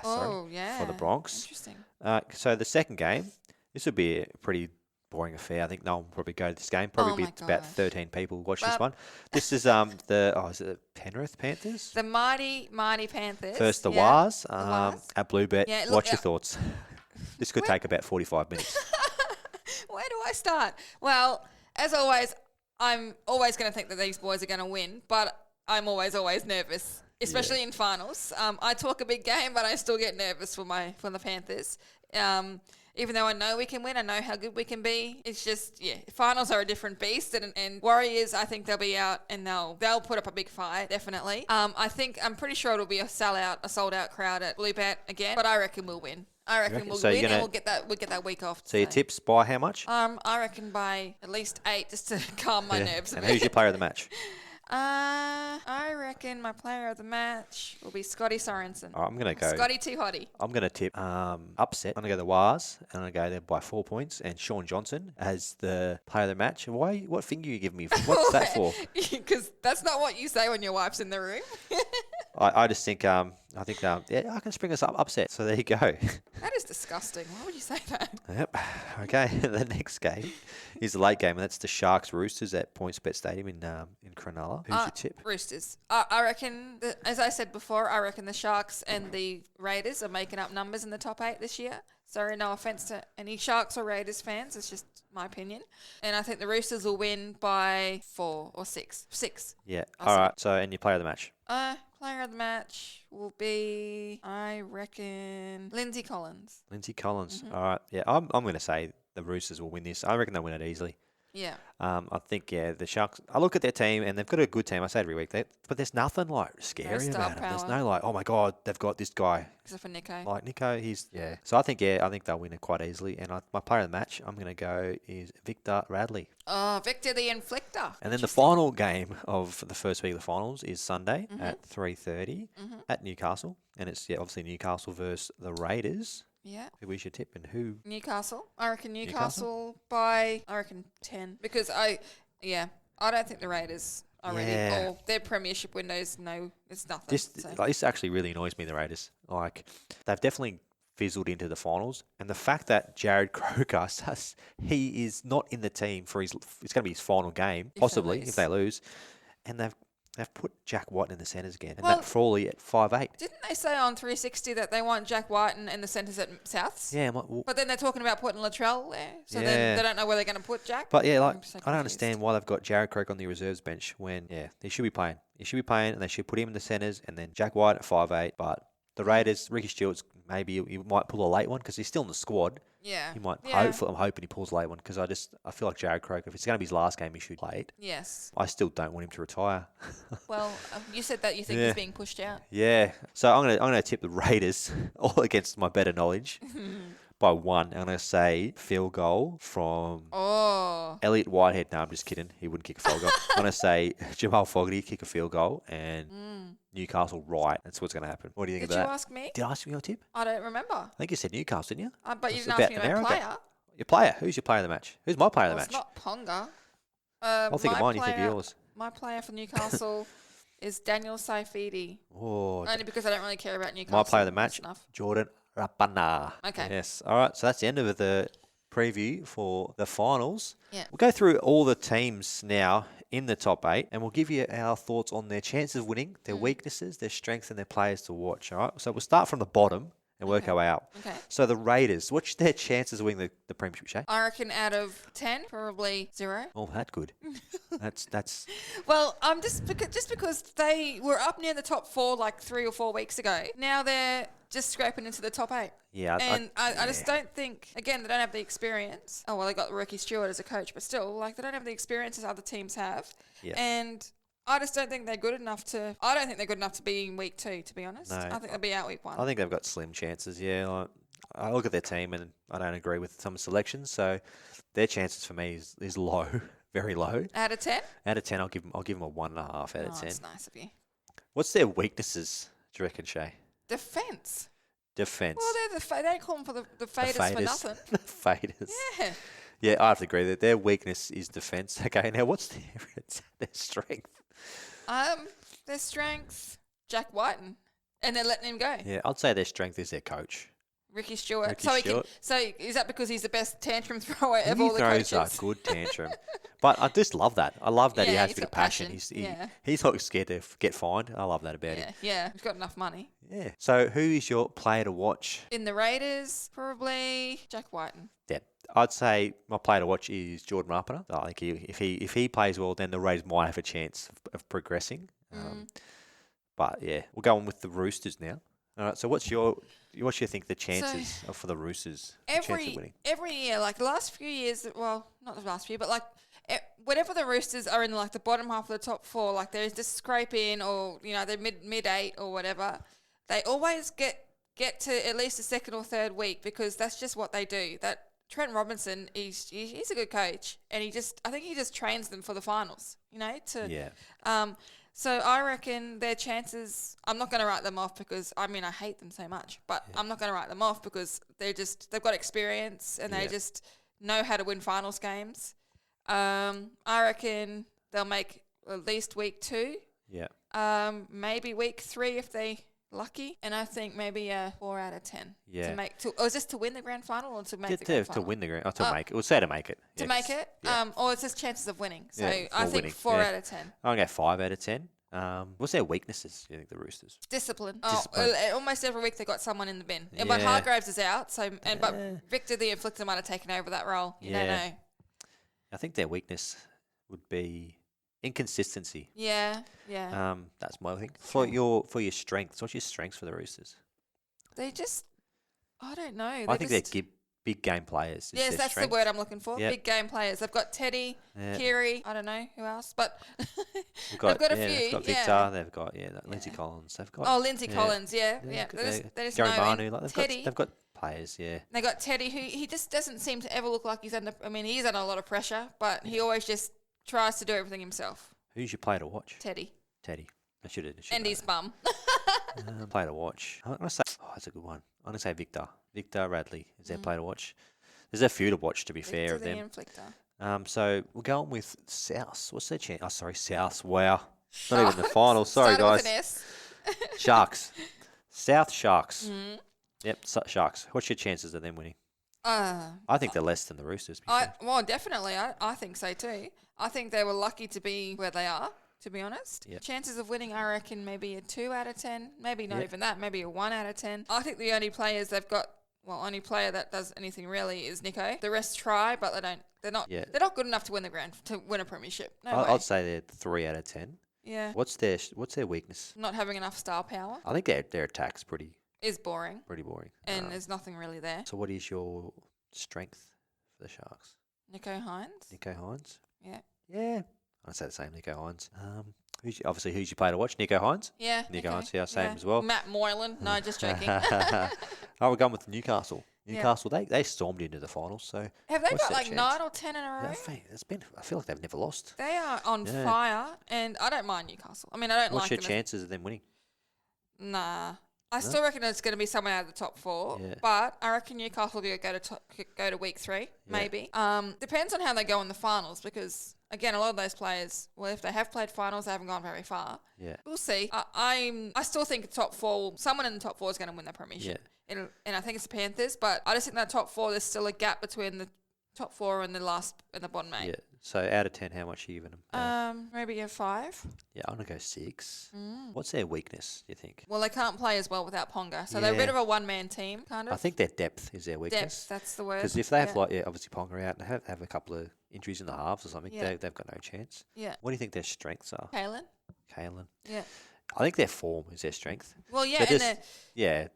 Oh, yeah.
For the Bronx.
Interesting.
So the second game, this would be a pretty boring affair. I think no one will probably go to this game. Probably be about 13 people watch this one. This is is it the Penrith Panthers?
The mighty Panthers.
First the Wars
Wars.
at Bluebet.
Yeah,
What's your thoughts? This could take about 45 minutes.
Where do I start? Well, as always, I'm always going to think that these boys are going to win, but I'm always nervous, especially in finals. I talk a big game, but I still get nervous for the Panthers. Even though I know we can win, I know how good we can be. It's just, finals are a different beast. And Warriors, I think they'll be out and they'll put up a big fight, definitely. I'm pretty sure it'll be a sold out crowd at Bluebet again, but I reckon we'll win. I reckon we'll win and we'll get that week off.
So your tips by how much?
I reckon by at least 8 just to calm my nerves a bit.
And who's your player of the match?
I reckon my player of the match will be Scotty Sorensen.
All right, I'm going to go.
Scotty Too Hotty.
I'm going to tip upset. I'm going to go the Wars, and I'm going to go there by 4 points. And Sean Johnson as the player of the match. Why? What finger are you giving me? What's that for?
Because that's not what you say when your wife's in the room.
I just think I can spring us up upset. So there you go.
That is disgusting. Why would you say that?
Yep. Okay. The next game is the late game, and that's the Sharks Roosters at PointsBet Stadium in Cronulla. Who's your tip?
Roosters. I reckon, as I said before, I reckon the Sharks and the Raiders are making up numbers in the top 8 this year. Sorry, no offence to any Sharks or Raiders fans. It's just my opinion. And I think the Roosters will win by 4 or 6. 6.
Yeah. All right. So, and your player of the match?
Player of the match will be, I reckon, Lindsay Collins.
Lindsay Collins. Mm-hmm. All right. Yeah, I'm going to say the Roosters will win this. I reckon they'll win it easily.
Yeah.
I think, the Sharks, I look at their team and they've got a good team. I say it every week, but there's nothing scary about them. There's no oh my God, they've got this guy.
Except for Nico.
Nico, So I think they'll win it quite easily. And my player of the match, I'm going to go is Victor Radley.
Oh, Victor the Inflictor.
And then the final game of the first week of the finals is Sunday at 3:30 at Newcastle. And it's, obviously Newcastle versus the Raiders.
Yeah.
Who is your tip and who?
Newcastle. I reckon Newcastle by, 10. Because I don't think the Raiders are ready. Or their premiership windows, no, it's nothing.
This actually really annoys me, the Raiders. They've definitely fizzled into the finals. And the fact that Jared Croker, he is not in the team for it's going to be his final game, possibly, if they lose. And they've put Jack Whiten in the centres again. And Matt Frawley at 5'8".
Didn't they say on 360 that they want Jack Whiten in the centres at Souths?
Yeah.
But then they're talking about putting Latrell there. So then they don't know where they're going to put Jack.
But I don't understand why they've got Jared Croker on the reserves bench when, he should be playing. He should be playing and they should put him in the centres and then Jack White at 5'8". But the Raiders, Ricky Stewart's maybe he might pull a late one because he's still in the squad.
Yeah.
He might. I'm hoping he pulls a late one because I feel like Jared Croker, if it's going to be his last game, he should play it.
Yes.
I still don't want him to retire.
Well, you said that you think he's being pushed out.
Yeah. So I'm gonna tip the Raiders all against my better knowledge. By 1. I'm going to say field goal from Elliot Whitehead. No, I'm just kidding. He wouldn't kick a field goal. I'm going to say Jamal Fogarty kick a field goal and Newcastle right. That's what's going to happen. What do you think of that?
Did you ask me?
Did I ask you your tip?
I don't remember.
I think you said Newcastle, didn't you?
But you didn't ask me my player.
Your player? Who's your player of the match? Who's my player of the match?
It's not Ponga.
I'll think of mine. You think of yours.
My player for Newcastle is Daniel Saifidi.
Oh,
only because I don't really care about Newcastle.
My player of the match, Jordan Rapana.
Okay.
Yes. All right. So that's the end of the preview for the finals.
Yeah.
We'll go through all the teams now in the top 8 and we'll give you our thoughts on their chances of winning, their weaknesses, their strengths and their players to watch. All right. So we'll start from the bottom and work our way out.
Okay.
So the Raiders, what's their chances of winning the premiership, Shay?
I reckon out of 10, probably 0.
Oh, that's good. That's.
Well, just because they were up near the top 4 like 3 or 4 weeks ago. Now they're just scraping into the top 8.
Yeah.
And I just don't think, again, they don't have the experience. Oh, well, they got Ricky Stewart as a coach, but still, they don't have the experience as other teams have.
Yeah.
And I just don't think they're good enough to. I don't think they're good enough to be in week 2, to be honest.
No.
I think they'll be out week 1.
I think they've got slim chances. Yeah, I look at their team and I don't agree with some selections. So their chances for me is low, very low.
Out of 10?
Out of 10, I'll give them a 1.5 out of 10.
That's nice of you.
What's their weaknesses? Do you reckon, Shay?
Defense.
Well,
they call them for the faders for nothing.
The faders.
Yeah.
Yeah, I have to agree that their weakness is defense. Okay, now what's their strength?
Their strength, Jack Whiten, and they're letting him go.
Yeah, I'd say their strength is their coach,
Ricky Stewart.
Stewart.
So is that because he's the best tantrum thrower of all the coaches?
He throws a good tantrum, but I just love that. I love that he has a bit of passion. He's not scared to get fined. I love that about him.
Yeah, he's got enough money.
Yeah. So who is your player to watch?
In the Raiders, probably Jack Whiten.
Yeah, I'd say my player to watch is Jordan Rapana. I think if he plays well, then the Raiders might have a chance of progressing. But yeah, we'll go on with the Roosters now. All right. So what's your think the chances for the Roosters? Chance of winning?
Every year, like the last few years, well, not the last few, but like whenever the Roosters are in like the bottom half of the top 4, like they're just scraping or they're mid 8 or whatever, they always get to at least the second or third week because that's just what they do. That Trent Robinson, he's a good coach, and I think he just trains them for the finals. So I reckon their chances, I'm not going to write them off because, I hate them so much, but I'm not going to write them off because they've got experience and they just know how to win finals games. I reckon they'll make at least week 2.
Yeah.
Maybe week 3 if they lucky, and I think maybe a 4 out of 10.
Yeah.
Or is this to win the grand final or to make the grand final?
To win the grand, to make it. We'll say to make it.
To make it. Or it's just chances of winning. So I think
winning.
4 out of 10.
I'm going to go 5 out of 10. What's their weaknesses? Do you think the Roosters?
Discipline.
Discipline.
Almost every week they got someone in the bin.
Yeah.
But Hargraves is out, but Victor the Inflictor might have taken over that role. You don't know.
I think their weakness would be inconsistency.
Yeah.
That's my thing. For your strengths, what's your strengths for the Roosters?
They just, I don't know.
I think they're big game players.
Yes, that's the word I'm looking for.
Yep.
Big game players. They've got Teddy, Kiri, I don't know who else, but
they've got
a few.
They've got Victor. They've got Lindsay Collins. They've got
Lindsay Collins. Yeah. They just
Gary
know
Manu.
Teddy.
They've got players. Yeah.
They got Teddy, who he just doesn't seem to ever look like he's under. He's under a lot of pressure, but he always just tries to do everything himself.
Who's your player to watch?
Teddy.
I should have.
And his bum.
Player to watch. I'm going to say, that's a good one. I'm going to say Victor. Victor Radley is their player to watch. There's a few to watch, to be fair, of them.
Inflictor.
So we'll go on with South. What's their chance? Oh, sorry, South. Wow. Not even the final. Sorry, guys.
With an S.
Sharks. South Sharks. Yep, Sharks. What's your chances of them winning? I think they're less than the Roosters.
Definitely. I think so too. I think they were lucky to be where they are, to be honest.
Yep.
Chances of winning, I reckon, maybe a 2 out of 10. Maybe not even that. Maybe a 1 out of 10. I think the only players they've got, only player that does anything really is Nico. The rest try, but they're not good enough to win a premiership.
I'd say they're 3 out of 10.
Yeah.
What's their weakness?
Not having enough star power.
I think their attack's pretty
boring.
Pretty boring.
And there's nothing really there.
So what is your strength for the Sharks?
Nico Hines.
Yeah. Yeah. I'd say the same, Nico Hines. Who's your player to watch? Nico Hines?
Yeah.
Nico Hines, same as well.
Matt Moylan. No, just joking.
We're going with Newcastle. Newcastle, they stormed into the finals. So
have they got 9 or 10 in a row?
I feel like they've never lost.
They are on fire, and I don't mind Newcastle. I don't like them.
What's your chances of them winning?
Nah. I still reckon it's going to be someone out of the top 4, but I reckon Newcastle will go to week 3, maybe. Depends on how they go in the finals because, again, a lot of those players, if they have played finals, they haven't gone very far.
Yeah.
We'll see. I still think top 4, someone in the top 4 is going to win the premiership. Yeah. And I think it's the Panthers, but I just think that top 4, there's still a gap between the top 4 and the bottom 8.
Yeah. So out of 10, how much are you giving them?
Maybe a 5.
Yeah, I'm going to go 6. What's their weakness, do you think?
Well, they can't play as well without Ponga. So they're a bit of a one-man team, kind of.
I think their depth is their weakness.
Depth, that's the word.
Because if they have, obviously Ponga out and have a couple of injuries in the halves or something, they've got no chance.
Yeah.
What do you think their strengths are?
Kalen.
Yeah. I think their form is their strength.
Well, yeah.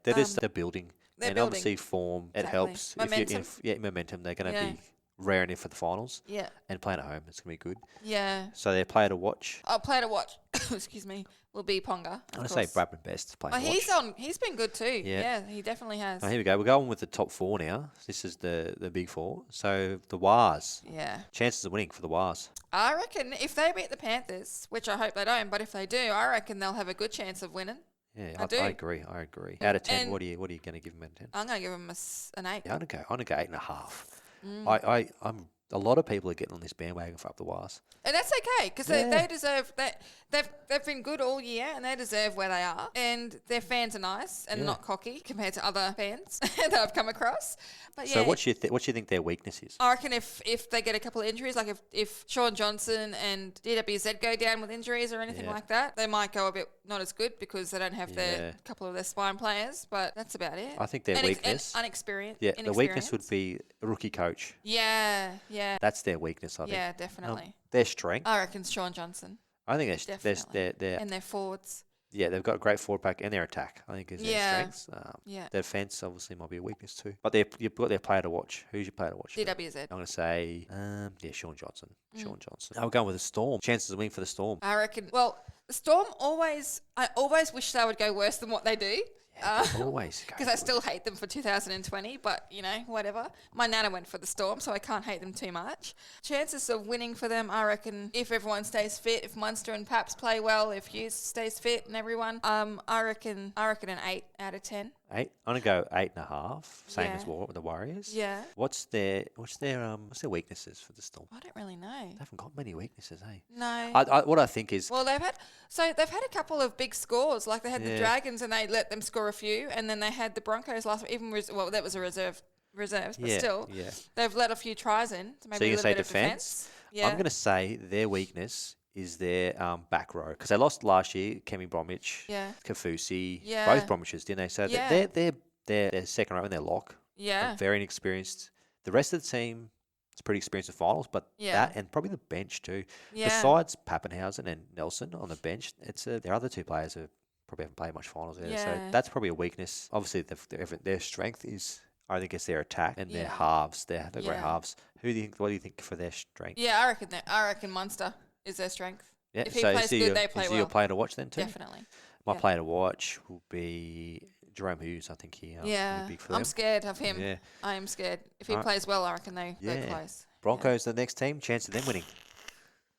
They're building. And obviously form, it helps.
Momentum.
Momentum. They're going to be raring in for the finals.
Yeah.
And playing at home, it's going to be good.
Yeah.
So their player to watch.
Player to watch, excuse me, will be Ponga.
I'm going to say Bradman Best playing to watch.
He's been good too. Yeah, he definitely has.
Here we go. We're going with the top 4 now. This is the big 4. So the Wars.
Yeah.
Chances of winning for the Wars.
I reckon if they beat the Panthers, which I hope they don't, but if they do, I reckon they'll have a good chance of winning.
Yeah, I agree. Out of 10, what are you going to give them out of 10?
I'm going to give them an 8.
Yeah, I'm going to go 8.5. I'm a lot of people are getting on this bandwagon for up the wires.
And that's okay, because they deserve that. They've been good all year, and they deserve where they are. And their fans are nice and not cocky compared to other fans that I've come across. But
So what do you think their weakness is?
I reckon if they get a couple of injuries, like if Sean Johnson and DWZ go down with injuries or anything like that, they might go a bit not as good because they don't have their couple of their spine players. But that's about it.
I think their weakness,
unexperienced.
Yeah, the weakness would be a rookie coach.
Yeah.
That's their weakness, I think.
Yeah, definitely.
Their strength,
I reckon Sean Johnson.
I think they're
and their forwards.
Yeah, they've got a great forward pack and their attack, I think, is their strengths.
Yeah.
Their defence obviously might be a weakness too. But you've got their player to watch. Who's your player to watch?
DWZ.
I'm going to say, Sean Johnson. Sean Johnson. I'm going with the Storm. Chances of winning for the Storm.
I reckon. Well, the Storm I always wish they would go worse than what they do.
Always.
Because I still hate them for 2020, but, whatever. My nana went for the Storm, so I can't hate them too much. Chances of winning for them, I reckon, if everyone stays fit, if Munster and Paps play well, if Hughes stays fit and everyone, I reckon an 8 out of 10.
8? I'm going to go 8.5, same as the Warriors.
Yeah.
What's their weaknesses for the Storm?
I don't really know.
They haven't got many weaknesses, eh?
No.
What I think is...
Well, they've had a couple of big scores. Like they had the Dragons and they let them score a few, and then they had the Broncos last week. That was a reserves, but still, they've let a few tries in. So maybe
you
a
say
little bit
defence?
of defence. Yeah.
I'm going to say their weakness is their back row, because they lost last year. Kemi Bromwich, Kafusi, both Bromwiches, didn't they? So they're second row in their lock.
Yeah.
Very inexperienced. The rest of the team is pretty experienced in finals, but that and probably the bench too.
Yeah.
Besides Pappenhausen and Nelson on the bench, their other two players who probably haven't played much finals either. So that's probably a weakness. Obviously, their strength is, I think, it's their attack and their halves. They're great halves. What do you think for their strength?
Yeah, I reckon Munster is their strength.
Yeah,
if he plays good, they play well.
Your player to watch then too?
Definitely.
My player to watch will be Jerome Hughes. I think he will be big for them.
I'm scared of him.
Yeah.
I am scared. If he plays well, I reckon they go close.
Broncos, the next team, chance of them winning.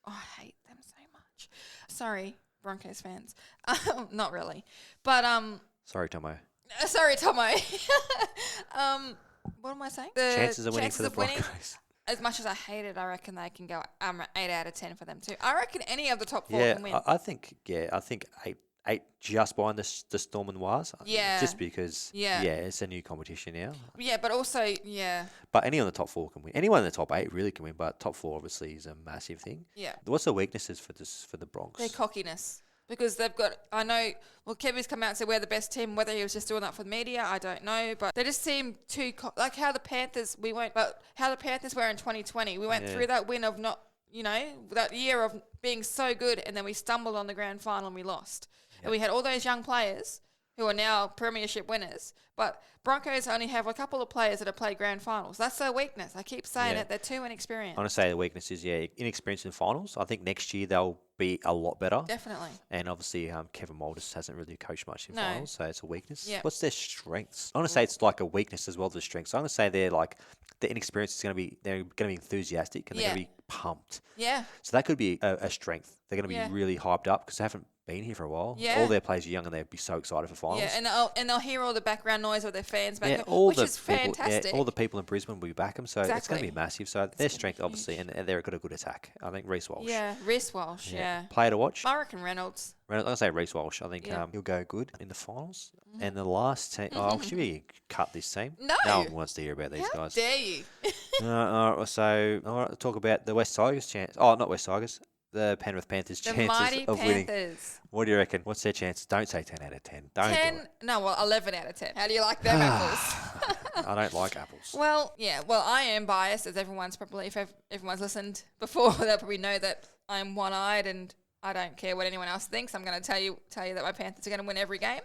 Oh, I hate them so much. Sorry, Broncos fans. Not really. But
Sorry, Tomo.
Sorry, Tomo. What am I saying? The
chances of winning for the Broncos.
As much as I hate it, I reckon they can go 8 out of 10 for them too. I reckon any of the top 4 can win.
I think 8 just behind the Storm and Wires.
Yeah.
Just because, it's a new competition now.
Yeah, but also,
But any on the top 4 can win. Anyone in the top 8 really can win, but top 4 obviously is a massive thing.
Yeah.
What's the weaknesses for the Broncos?
Their cockiness. Because they've got, Kevy's come out and said we're the best team. Whether he was just doing that for the media, I don't know. But they just seem too, like how the Panthers were in 2020. We went through that win of that year of being so good, and then we stumbled on the grand final and we lost. Yep. And we had all those young players who are now Premiership winners, but Broncos only have a couple of players that have played grand finals. That's their weakness. I keep saying it. They're too inexperienced.
I want to say the weakness is, inexperienced in finals. I think next year they'll be a lot better.
Definitely.
And obviously Kevin Mouldes hasn't really coached much in finals, so it's a weakness.
Yep.
What's their strengths? I want to say it's like a weakness as well as a strength. So I want to say the inexperience is they're going to be enthusiastic and they're going to be pumped.
Yeah.
So that could be a strength. They're going to be really hyped up because they haven't been here for a while.
Yeah.
All their players are young and they'd be so excited for finals.
Yeah, and they'll hear all the background noise of their fans back home, which is fantastic.
All the people in Brisbane will be back them, so it's going to be massive. So their strength, obviously, and they've got a good attack. I think Reece Walsh.
Yeah, Reece Walsh,
Player to watch?
I reckon Reynolds.
I'm going to say Reece Walsh. I think he'll go good in the finals. Mm-hmm. And the last team... should we cut this team?
No.
No one wants to hear about these guys.
How dare you?
All right, talk about the West Tigers chance. Oh, not West Tigers. The Penrith Panthers' chances of winning. What do you reckon? What's their chances? Don't say 10 out of 10. Don't
10?
do it.
No, 11 out of 10. How do you like them apples?
I don't like apples.
Well, I am biased, as everyone's probably, if everyone's listened before, they'll probably know that I'm one-eyed and I don't care what anyone else thinks. I'm going to tell you that my Panthers are going to win every game.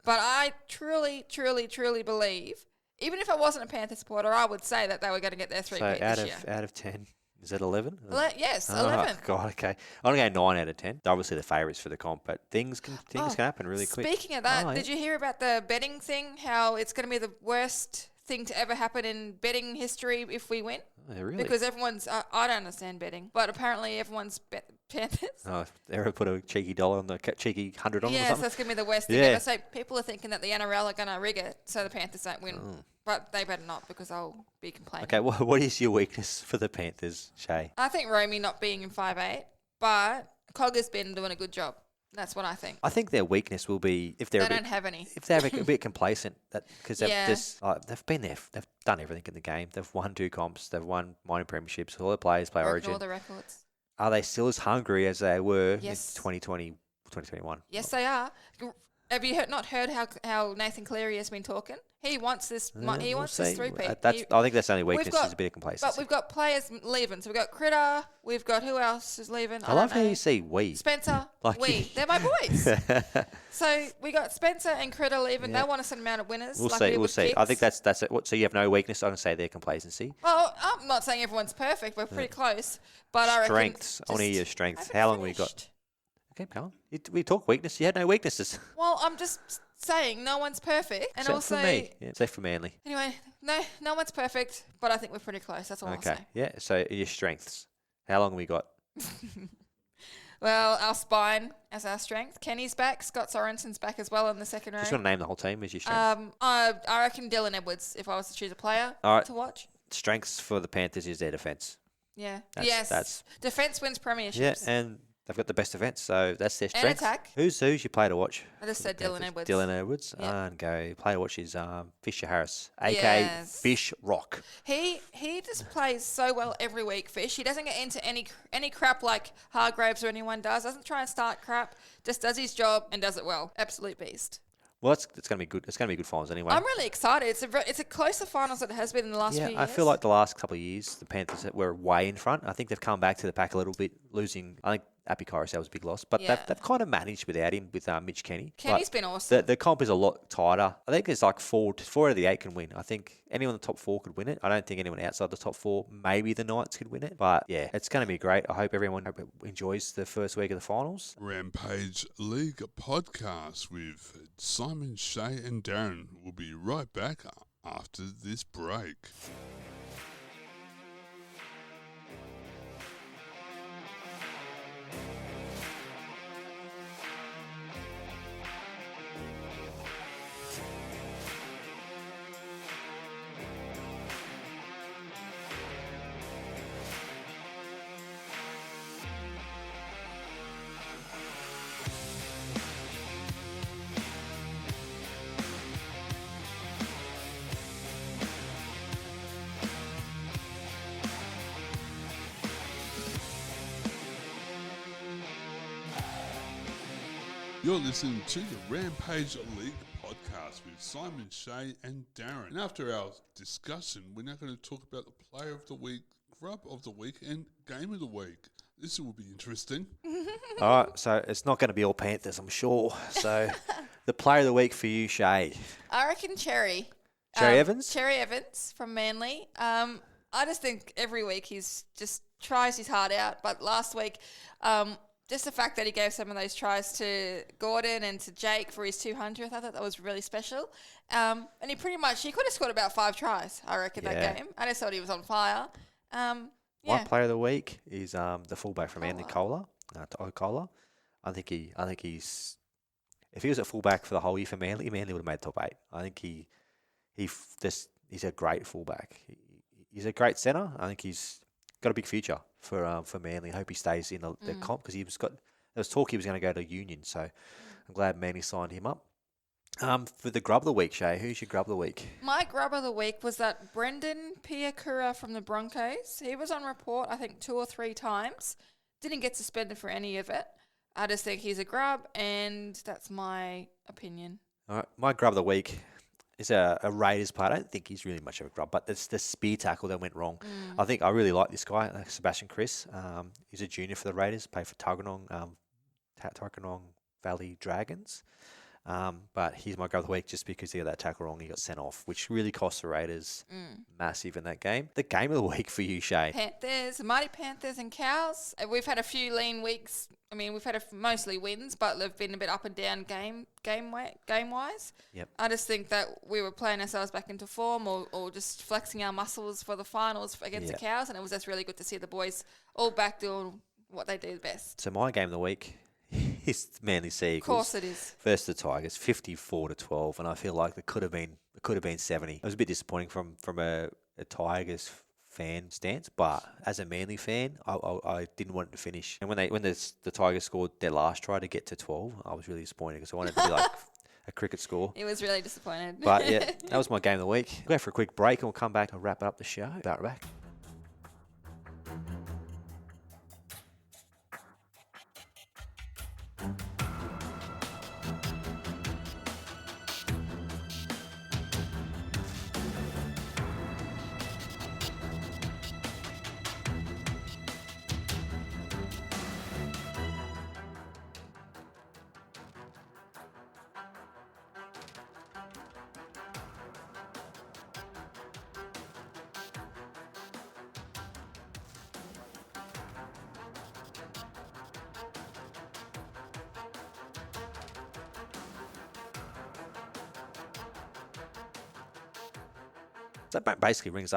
But I truly, truly, truly believe, even if I wasn't a Panther supporter, I would say that they were going to get their 3-peat this year.
Out of 10... Is that 11?
Yes, 11.
Oh, God, okay. I'm going to go 9 out of 10. They're obviously the favourites for the comp, but things can happen really quick.
Speaking of that, did you hear about the betting thing? How it's going to be the worst thing to ever happen in betting history if we win?
Oh, really?
Because everyone's... I don't understand betting, but apparently everyone's Panthers.
Oh, they put a cheeky dollar on the cheeky 100 on or
Yeah, so
something.
that's going to be the worst thing ever. So people are thinking that the NRL are going to rig it so the Panthers don't win. But they better not because I'll be complaining.
Okay, what is your weakness for the Panthers, Shay?
I think Romy not being in 5'8", but Cogger's been doing a good job. That's what I think.
I think their weakness will be if they're
They don't have any.
If they're a bit complacent, because
Yeah.
they've been there, they've done everything in the game. They've won 2 comps, they've won minor premierships. All their players play
Broken
Origin.
all the records.
Are they still as hungry as they were
Yes.
in 2020, 2021?
Yes, they are. Have you not heard how Nathan Cleary has been talking? He wants this. He wants this three-peat.
I think that's the only weakness
got-
is a bit of complacency.
But we've got players leaving. So we've got Critter. We've got who else is leaving?
I love how you see we.
Spencer.
Like
They're my boys. So we got Spencer and Critter leaving.
Yeah.
They want a certain amount of winners.
We'll
like
see.
we
We'll
with
see. I
Kicks.
think that's it. So you have no weakness. I can say their complacency.
Well, I'm not saying everyone's perfect. We're pretty close. But I reckon
Strengths. I want to hear your
just-
strengths.
I
How
haven't
long we got?
finished.
Okay, come on. We talk weakness. You had no weaknesses.
Well, I'm just saying no one's perfect. And
Except
also,
for me. Yeah, except for Manly.
anyway, no one's perfect. But I think we're pretty close. That's all I'll
Okay.
say.
Yeah. So your strengths. How long we got?
Well, our spine as our strength. Kenny's back. Scott Sorensen's back as well in the second row.
Just want to name the whole team as your strength.
I reckon Dylan Edwards, if I was to choose a player
All right.
to watch.
Strengths for the Panthers is their defence.
Yeah.
That's-
Defence wins premierships.
Yeah, and they've got the best defence, so that's their
And
strength.
attack.
Who's your player to watch?
I just said Dylan Edwards.
Dylan Edwards.
Yeah.
And go player to watch is Fisher Harris, aka
Yes.
Fish Rock.
He just plays so well every week, Fish. He doesn't get into any crap like Hargraves or anyone does. Doesn't try and start crap. Just does his job and does it well. Absolute beast.
Well, it's going to be good. It's going to be good finals anyway.
I'm really excited. It's a closer finals than it has been in the last few years.
I feel like the last couple of years, the Panthers were way in front. I think they've come back to the pack a little bit, losing. I think Appy Coruscant was a big loss, but
Yeah.
they've kind of managed without him with Mitch Kenny.
Kenny's
But
been awesome.
The comp is a lot tighter. I think it's like 4 out of the 8 can win. I think anyone in the top 4 could win it. I don't think anyone outside the top 4, maybe the Knights could win it. But yeah, it's going to be great. I hope everyone enjoys the first week of the finals.
Rampage League podcast with Simon, Shay and Darren. We'll be right back after this break. You're listening to the Rampage League podcast with Simon, Shay and Darren. And after our discussion, we're now going to talk about the player of the week, grub of the week and game of the week. This will be interesting.
All right, so it's not going to be all Panthers, I'm sure. So the player of the week for you, Shay.
I reckon Cherry.
Cherry Evans?
Cherry Evans from Manly. I just think every week he's just tries his heart out. But last week, just the fact that he gave some of those tries to Gordon and to Jake for his 200th, I thought that was really special. And he could have scored about 5 tries, I reckon, that game. I just thought he was on fire.
My player of the week is the fullback from Manly, Kola. I think he's if he was at fullback for the whole year for Manly would have made top 8. I think he's a great fullback. He's a great centre. I think he's got a big future for Manly. I hope he stays in the comp because there was talk he was going to go to Union. So I'm glad Manly signed him up. For the grub of the week, Shay, who's your grub of the week?
My grub of the week was that Brendan Piakura from the Broncos. He was on report, I think, 2 or 3 times. Didn't get suspended for any of it. I just think he's a grub, and that's my opinion.
All right, my grub of the week is a Raiders player. I don't think he's really much of a grub, but it's the spear tackle that went wrong. I really like this guy, Sebastian Chris. He's a junior for the Raiders, played for Tuggeranong Valley Dragons. But he's my grub of the week just because he got that tackle wrong. He got sent off, which really cost the Raiders massive in that game. The game of the week for you, Shay.
Panthers, mighty Panthers and Cows. We've had a few lean weeks. I mean, we've had mostly wins, but they've been a bit up and down game-wise.
Yep.
I just think that we were playing ourselves back into form or just flexing our muscles for the finals against the Cows, and it was just really good to see the boys all back doing what they do best.
So my game of the week is Manly Sea Eagles.
Of course it is.
Versus the Tigers, 54-12, and I feel like it could have been 70. It was a bit disappointing from a Tigers fan stance, but as a Manly fan, I didn't want it to finish. And when the Tigers scored their last try to get to 12, I was really disappointed because I wanted it to be like a cricket score.
He was really disappointed.
But yeah, that was my game of the week. We'll go for a quick break and we'll come back and wrap up the show. About back. So that basically brings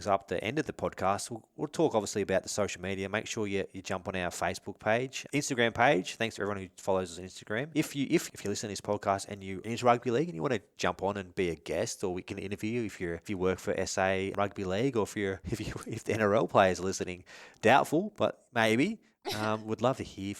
up the end of the podcast. We'll talk obviously about the social media. Make sure you jump on our Facebook page, Instagram page. Thanks to everyone who follows us on Instagram. If you listen to this podcast and you into rugby league and you want to jump on and be a guest, or we can interview you if you work for SA Rugby League, or if the NRL players are listening, doubtful, but maybe. Would love to hear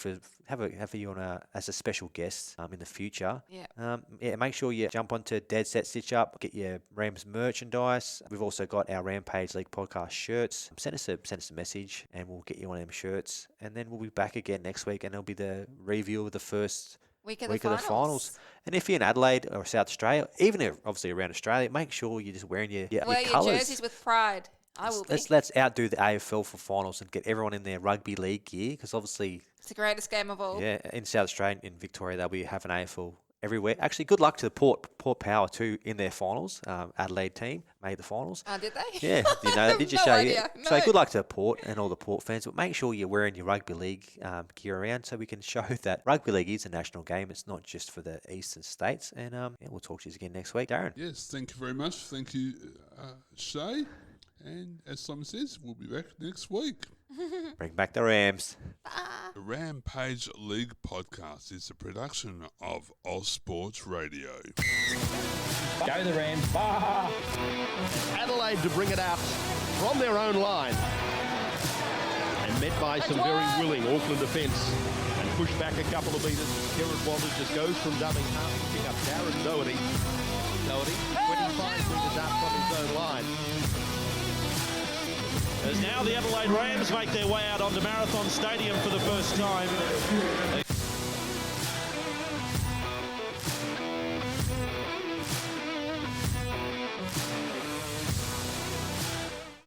have you on as a special guest in the future.
Yeah.
Make sure you jump onto Dead Set Stitch Up, get your Rams merchandise. We've also got our Rampage League podcast shirts. Send us a message and we'll get you one of them shirts. And then we'll be back again next week and it'll be the review of the first week of the finals. And if you're in Adelaide or South Australia, even if obviously around Australia, make sure you're just wearing your colours.
Jerseys with pride. I will be.
Let's outdo the AFL for finals and get everyone in their rugby league gear, because obviously
it's the greatest game of all.
Yeah, in South Australia, in Victoria, they'll be having AFL everywhere. Actually, good luck to the Port Power too in their finals. Adelaide team made the finals.
Did they?
Yeah, you know, did you
No
show?
idea.
Yeah.
No.
So good luck to Port and all the Port fans. But make sure you're wearing your rugby league gear around, so we can show that rugby league is a national game. It's not just for the eastern states. And we'll talk to you again next week, Darren.
Yes, thank you very much. Thank you, Shay. And as Simon says, we'll be back next week.
Bring back the Rams.
The Rampage League podcast is a production of Ozsports Radio.
Go the Rams. Bah!
Adelaide to bring it out from their own line. And met by some very willing Auckland defence. And pushed back a couple of metres. Penrith Wanderers just goes from dubbing half, picking up Darren Doherty. 25 metres out from his own line.
As now the Adelaide Rams make their way out onto Marathon Stadium for the first time.